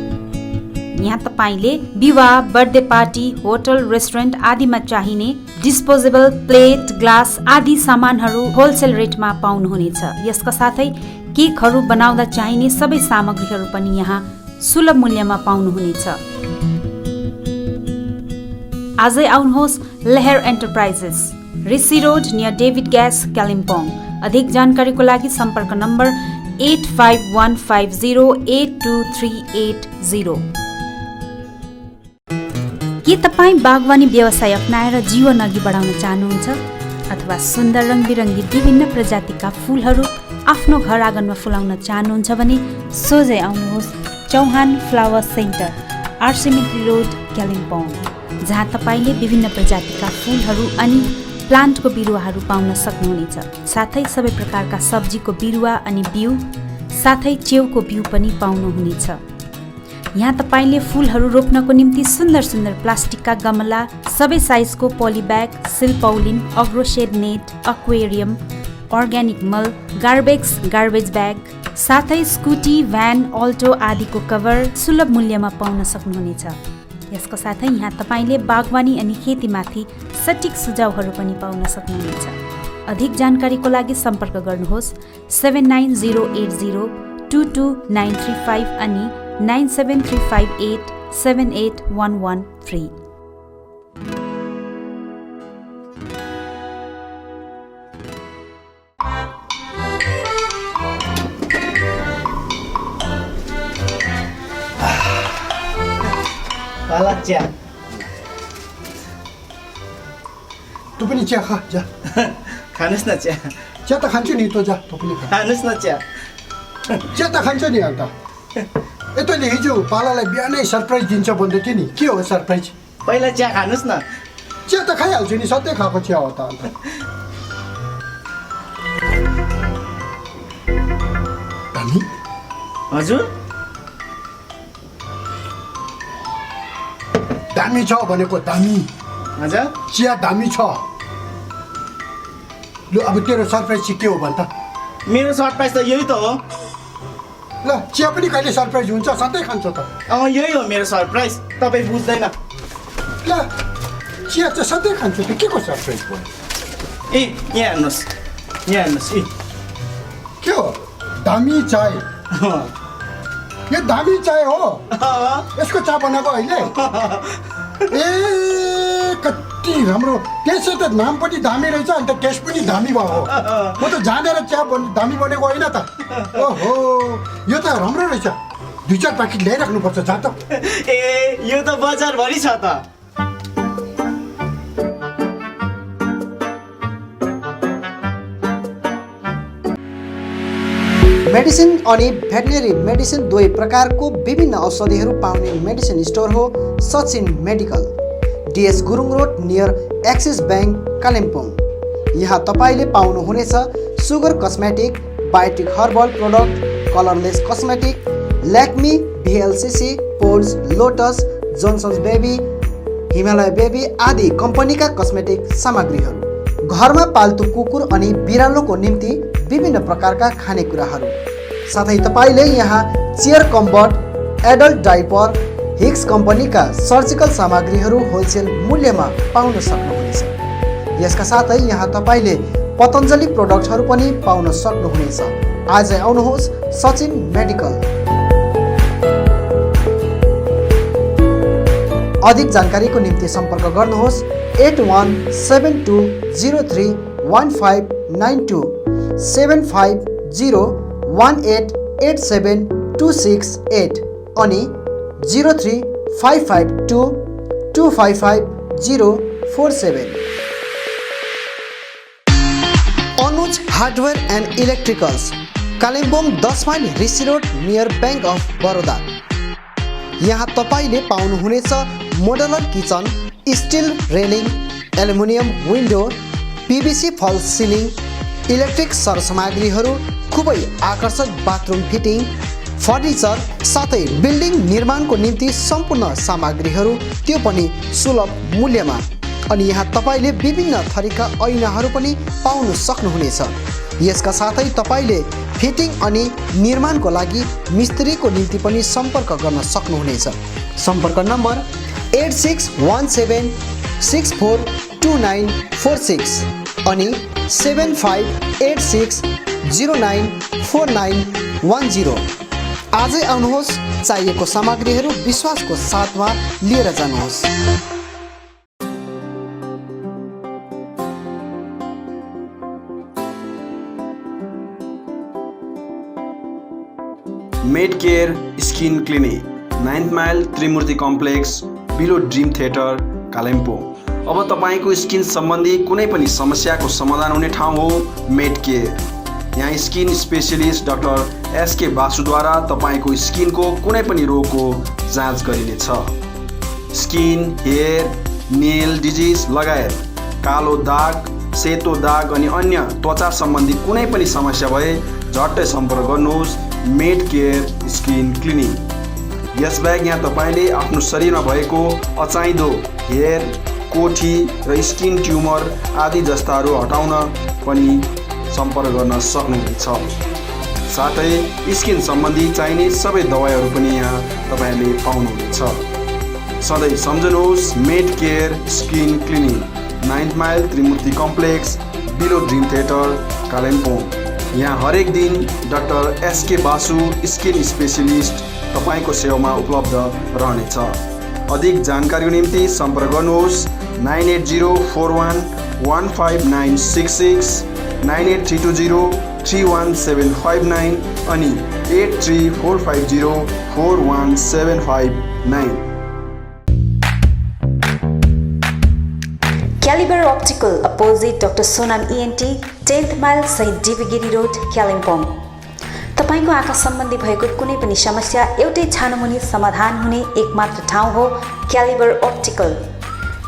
यहाँ तपाईले विवाह, बर्थडे पार्टी, होटल, रेस्टुरेन्ट आदिमा चाहिने डिस्पोजेबल प्लेट, ग्लास आदि सामानहरू होलसेल रेटमा पाउनुहुनेछ। यसका साथै केकहरू बनाउँदा चाहिने सबै सामग्रीहरू पनि यहाँ सुलभ मूल्यमा पाउनुहुनेछ। आजै आउनुहोस् Lehar enterprises, Rishi road near David gas, Kalimpong. अधिक जानकारीको लागि सम्पर्क नम्बर 8515082380। के तपाईँ बागवानी व्यवसाय अपनाएर जीवन अघि बढाउन चाहनुहुन्छ अथवा सुन्दर रङबिरङ्गी विभिन्न प्रजातिका फुलहरू आफ्नो घर आँगनमा फुलाउन चाहनुहुन्छ भने सोझै आउनुहोस् Chauhan flower centre, RC Mintri road, Kalimpong, जहाँ तपाईँले विभिन्न प्रजातिका फुलहरू अनि प्लान्टको बिरुवाहरू पाउन सक्नुहुनेछ। साथै सबै प्रकारका सब्जीको बिरुवा अनि बिउ साथै च्याउको बिउ पनि पाउनुहुनेछ। यहाँ तपाईँले फुलहरू रोप्नको निम्ति सुन्दर सुन्दर प्लास्टिकका गमला, सबै साइजको पोलिब्याग, सिल्पौलिन, अग्रोसेड नेट, एक्वेरियम, अर्ग्यानिक मल, गार्बेज ब्याग, साथै स्कुटी, भ्यान, अल्टो आदिको कभर सुलभ मूल्यमा पाउन सक्नुहुनेछ। यसको साथै यहाँ तपाईले बागवानी अनि खेतीमाथि सटीक सुझावहरू पनि पाउन सक्नुहुनेछ। अधिक जानकारीको लागि सम्पर्क गर्नुहोस् 7908022935 अनि 9735878113। काला चिया। तँ पनि चिया खा, जा। खानुस् न चिया। चिया त खान्छु नि, तँ जा, तँ पनि खा। खानुस् न चिया। चिया त खान्छ नि अन्त। तैँले हिजो पालालाई बिहानै सरप्राइज दिन्छ भन्दै थियो नि, के हो सरप्राइज? पहिला चिया खानुस् न। चिया त खाइहाल्छु नि, सधैँ खाएको चिया हो त अन्त। दामी? हजुर? दामी छ भनेको, दामी। हजुर? चिया दामी छ। लु अब तेरो सरप्राइज चाहिँ के हो भन् त? मेरो सरप्राइज त यही त हो। ल चिया पनि कहिले सरप्राइज हुन्छ, सधैँ खान्छ त। यही हो मेरो सरप्राइज, तपाईँ बुझ्दैन। ल चिया चाहिँ सधैँ खान्छ त, के को सरप्राइज भयो? ए यहाँ हेर्नुहोस्, यहाँ हेर्नुहोस्। ए के हो? दामी चाय। यो दामी चाय हो? यसको चिया बनाएको अहिले? ए कति राम्रो, त्यसै त नाम पनि दामी रहेछ, अन्त टेस्ट पनि दामी भयो हो। म त जानेर चिया दामी बनेको होइन त। ओहो यो त राम्रो रहेछ, 2-4 प्याकेट ल्याइराख्नुपर्छ, जा त। ए यो त बजारभरि छ त। मेडिसिन अनि भेटनेरी मेडिसिन दुवै प्रकारको विभिन्न औषधिहरू पाउने मेडिसिन स्टोर हो Sachin medical, DS Gurung road near Axis bank, Kalimpong. यहाँ तपाईँले पाउनुहुनेछ sugar cosmetic, Biotique herbal product, colourless cosmetic, Lakme, VLCC, Pond's, Lotus, Johnson's baby, Himalaya baby आदि कम्पनीका कस्मेटिक सामग्रीहरू, घरमा पाल्तु कुकुर अनि बिरालोको निम्ति विभिन्न प्रकारका खानेकुराहरू, साथै तपाईँले यहाँ चेयर कम्बर्ट, एडल्ट डाइपर, हिक्स कम्पनीका सर्जिकल सामग्रीहरू होलसेल मूल्यमा पाउन सक्नुहुनेछ। यसका साथै यहाँ तपाईँले पतञ्जली प्रोडक्टहरू पनि पाउन सक्नुहुनेछ। आजै आउनुहोस् सचिन मेडिकल। अधिक जानकारीको निम्ति सम्पर्क गर्नुहोस् 8172031592 7501887268 अनि 03552255047। Anuj hardware and electricals, Kalimpong 10 mile Rishi road near bank of Baroda. यहाँ तपाईँले पाउनुहुनेछ modular kitchen, still railing, aluminium window, PVC फल सिलिङ, इलेक्ट्रिक सरसामग्रीहरू, खुबै आकर्षक बाथरुम फिटिङ, फर्निचर, साथै बिल्डिङ निर्माणको निम्ति सम्पूर्ण सामग्रीहरू, त्यो पनि सुलभ मूल्यमा। अनि यहाँ तपाईँले विभिन्न थरीका ऐनाहरू पनि पाउन सक्नुहुनेछ। यसका साथै तपाईँले फिटिङ अनि निर्माणको लागि मिस्त्रीको निम्ति पनि सम्पर्क गर्न सक्नुहुनेछ। सम्पर्क नम्बर 8617642946 अनि 7586094910। आजै आउनुहोस्, चाहिएको सामग्रीहरू विश्वासको साथमा लिएर जानुहोस्। Med care skin clinic, 9th mile Trimurti complex, below dream theatre, Kalimpong. अब तपाईँको स्किन सम्बन्धी कुनै पनि समस्याको समाधान हुने ठाउँ हो मेड केयर। यहाँ स्किन स्पेशलिस्ट डाक्टर SK बासुद्वारा तपाईँको स्किनको कुनै पनि रोगको जाँच गरिनेछ। स्किन, हेयर, नेल डिजिज लगायत कालो दाग, सेतो दाग अनि अन्य त्वचा सम्बन्धी कुनै पनि समस्या भए झट्टै सम्पर्क गर्नुहोस् मेड केयर स्किन क्लिनिक। यसबाहेक यहाँ तपाईँले आफ्नो शरीरमा भएको अचाहिँदो हेयर, कोठी र स्किन ट्युमर आदि जस्ताहरू हटाउन पनि सम्पर्क गर्न सक्नुहुनेछ। साथै स्किन सम्बन्धी चाहिने सबै दबाईहरू पनि यहाँ तपाईँले पाउनुहुनेछ। सधैँ सम्झनुहोस् med care skin clinic 9th mile Trimurti complex below dream theatre Kalimpong. यहाँ हरेक दिन doctor SK Basu skin specialist तपाईँको सेवामा उपलब्ध रहनेछ। अधिक जानकारीको निम्ति सम्पर्क गर्नुहोस् 9804115966 9832031759 अनि 8345041759। Caliber Optical opposite Dr. Sonam ENT 10th mile शहीद DB गिरी रोड कालिम्पोङ। तपाईको आँखा सम्बन्धी भएको कुनै पनि समस्या एउटै छानोमुनि समाधान हुने एकमात्र ठाउँ हो क्यालिबर अप्टिकल।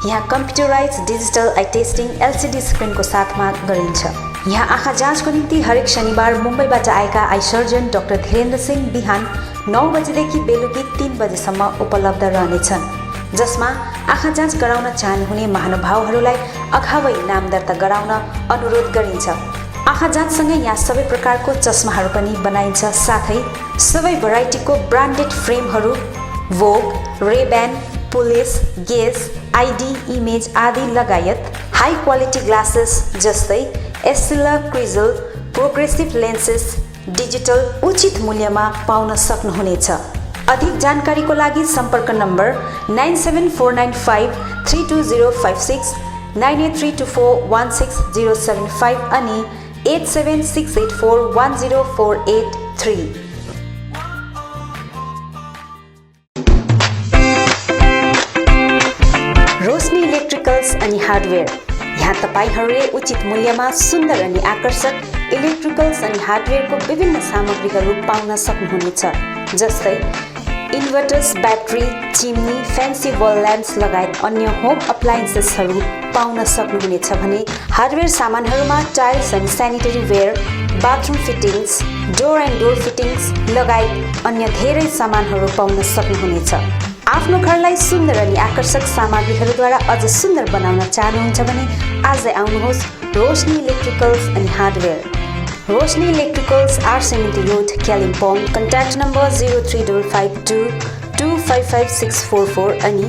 यहाँ computerise digital eye testing LCD स्क्रिनको साथमा गरिन्छ। यहाँ आँखा जाँचको निम्ति हरेक शनिबार मुम्बईबाट आएका eye surgeon doctor Dhirendra Singh बिहान 9 बजेदेखि बेलुकी 3 बजेसम्म उपलब्ध रहनेछन्, जसमा आँखा जाँच गराउन चाहनुहुने महानुभावहरूलाई अगावै नाम दर्ता गराउन अनुरोध गरिन्छ। आँखा जाँचसँगै यहाँ सबै प्रकारको चस्माहरू पनि बनाइन्छ, साथै सबै भेराइटीको ब्रान्डेड फ्रेमहरू भोग, रेब्यान, पुलिस, गेज, आइडी, इमेज आदि लगायत हाई क्वालिटी ग्लासेस जस्तै एस्सिला, क्रिजल, प्रोग्रेसिभ लेन्सेस डिजिटल उचित मूल्यमा पाउन सक्नुहुनेछ। अधिक जानकारीको लागि सम्पर्क नम्बर 9749532056 9832416075 अनि 8768410483। रोशनी इलेक्ट्रिकल्स अनि हार्डवेयर। यहाँ तपाईहरूले उचित मूल्यमा सुन्दर अनि आकर्षक इलेक्ट्रिकल्स अनि हार्डवेयरको विभिन्न सामग्रीहरू पाउन सक्नुहुनेछ, जस्तै इन्भर्टर्स, ब्याट्री, चिम्नी, फ्यान्सी वल ल्याम्प्स लगायत अन्य होम अप्लायन्सेसहरू पाउन सक्नुहुनेछ भने हार्डवेयर सामानहरूमा टाइल्स अनि sanitary ware, bathroom fittings, door and door fittings लगायत अन्य धेरै सामानहरू पाउन सक्नुहुनेछ। आफ्नो घरलाई सुन्दर अनि आकर्षक सामग्रीहरूद्वारा अझ सुन्दर बनाउन चाहनुहुन्छ भने आजै आउनुहोस् रोशनी इलेक्ट्रिकल्स अनि hardware. Roshni electricals R70 road Kalimpong. Contact number 035522555644 अनि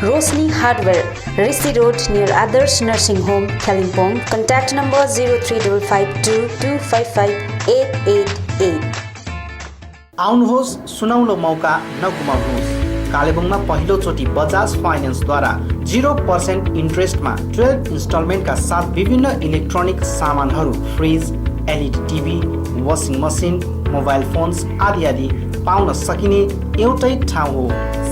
Roshni hardware Rishi road near Adarsh nursing home Kalimpong. Contact number 035522558888। आउनुहोस्, सुनौलो मौका नगुमाउनुहोस्। कालेबुङमा पहिलोचोटि बजाज फाइनेन्सद्वारा 0% इन्ट्रेस्टमा 12 इन्स्टलमेन्टका साथ विभिन्न इलेक्ट्रोनिक सामानहरू fridge, LED TV, washing machine, mobile phones आदि आदि पाउन सकिने एउटै ठाउँ हो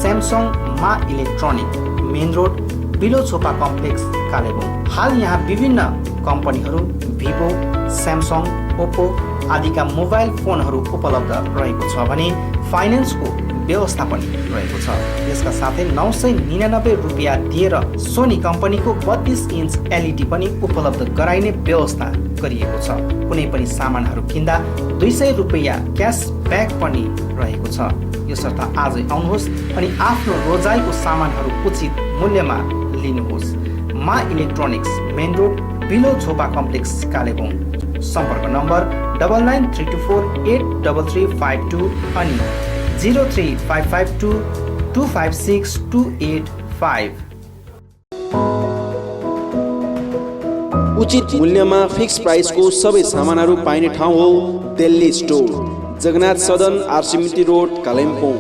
Samsung Ma electronic, main road below Chhopa complex Kalebung. हाल यहाँ विभिन्न कम्पनीहरू भिभो, स्यामसङ, ओप्पो आदिका मोबाइल फोनहरू उपलब्ध रहेको छ भने फाइनेन्सको व्यवस्था पनि रहेको छ। यसका साथै 999 रुपियाँ दिएर सोनी कम्पनीको 32 इन्च LED पनि उपलब्ध गराइने व्यवस्था गरिएको छ। कुनै पनि सामानहरू किन्दा 200 रुपियाँ क्यास ब्याक पनि रहेको छ। यसर्थ आजै आउनुहोस् अनि आफ्नो रोजाइको सामानहरू उचित मूल्यमा लिनुहोस्। Ma electronics, main road below Chhopa complex Kalebung. सम्पर्क नम्बर 9932483352 अनि 03552256285। उचित मूल्यमा फिक्स प्राइसको सबै सामानहरू पाइने ठाउँ हो Delhi store, Jagannath Sadan R70 road Kalimpong.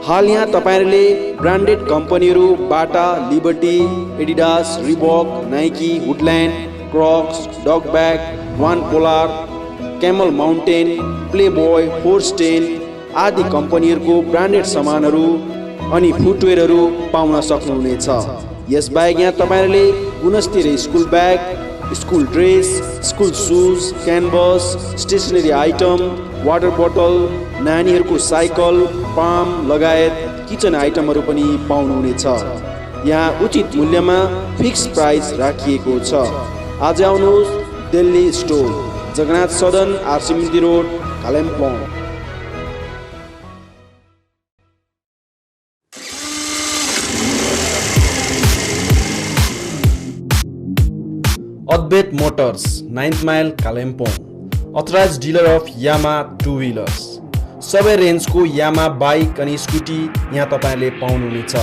हाल यहाँ तपाईहरूले ब्रान्डेड कम्पनीहरू Bata, Liberty, Adidas, Reebok, Nike, Woodland, Crocs, डग ब्याग, वान पोलार, क्यामल माउन्टेन, प्लेबोय, फोर्स्टेन आदि कम्पनीहरूको ब्रान्डेड सामानहरू अनि फुटवेयरहरू पाउन सक्नुहुनेछ। यसबाहेक यहाँ तपाईहरूले गुणस्तरीय school bag, school dress, school shoes, canvas, stationery item, water बोतल, नानीहरूको साइकल, पाम लगायत किचन आइटमहरू पनि पाउनुहुनेछ। यहाँ उचित मूल्यमा फिक्स प्राइस राखिएको छ। आज आउनुहोस् Delhi store, Jagannath Sadan R70 road Kalimpong. Advaita motors 9th mile Kalimpong authorise dealer of Yamaha two wheelers सबै रेन्जको यामा बाइक अनि स्कुटी यहाँ तपाईँले पाउनुहुनेछ।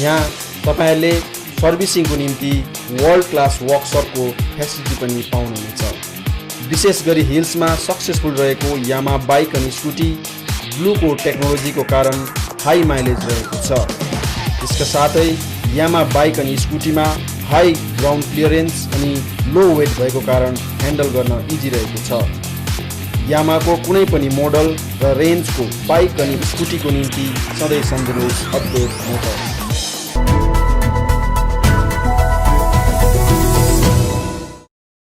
यहाँ तपाईँले सर्भिसिङको निम्ति वर्ल्ड क्लास वर्कसपको फेसिलिटी पनि पाउनुहुनेछ। विशेष गरी हिल्समा सक्सेसफुल रहेको यामा बाइक अनि स्कुटी ब्लूको टेक्नोलोजीको कारण हाई माइलेज रहेको छ। यसका साथै यामा बाइक अनि स्कुटीमा हाई ग्राउन्ड क्लियरेन्स अनि लो वेट भएको कारण ह्यान्डल गर्न इजी रहेको छ। यामाको कुनै पनि मोडल र रेन्जको बाइक अनि स्कुटीको निम्ति सधैँ सम्झनुहोस् अद्वैत मोटर्स।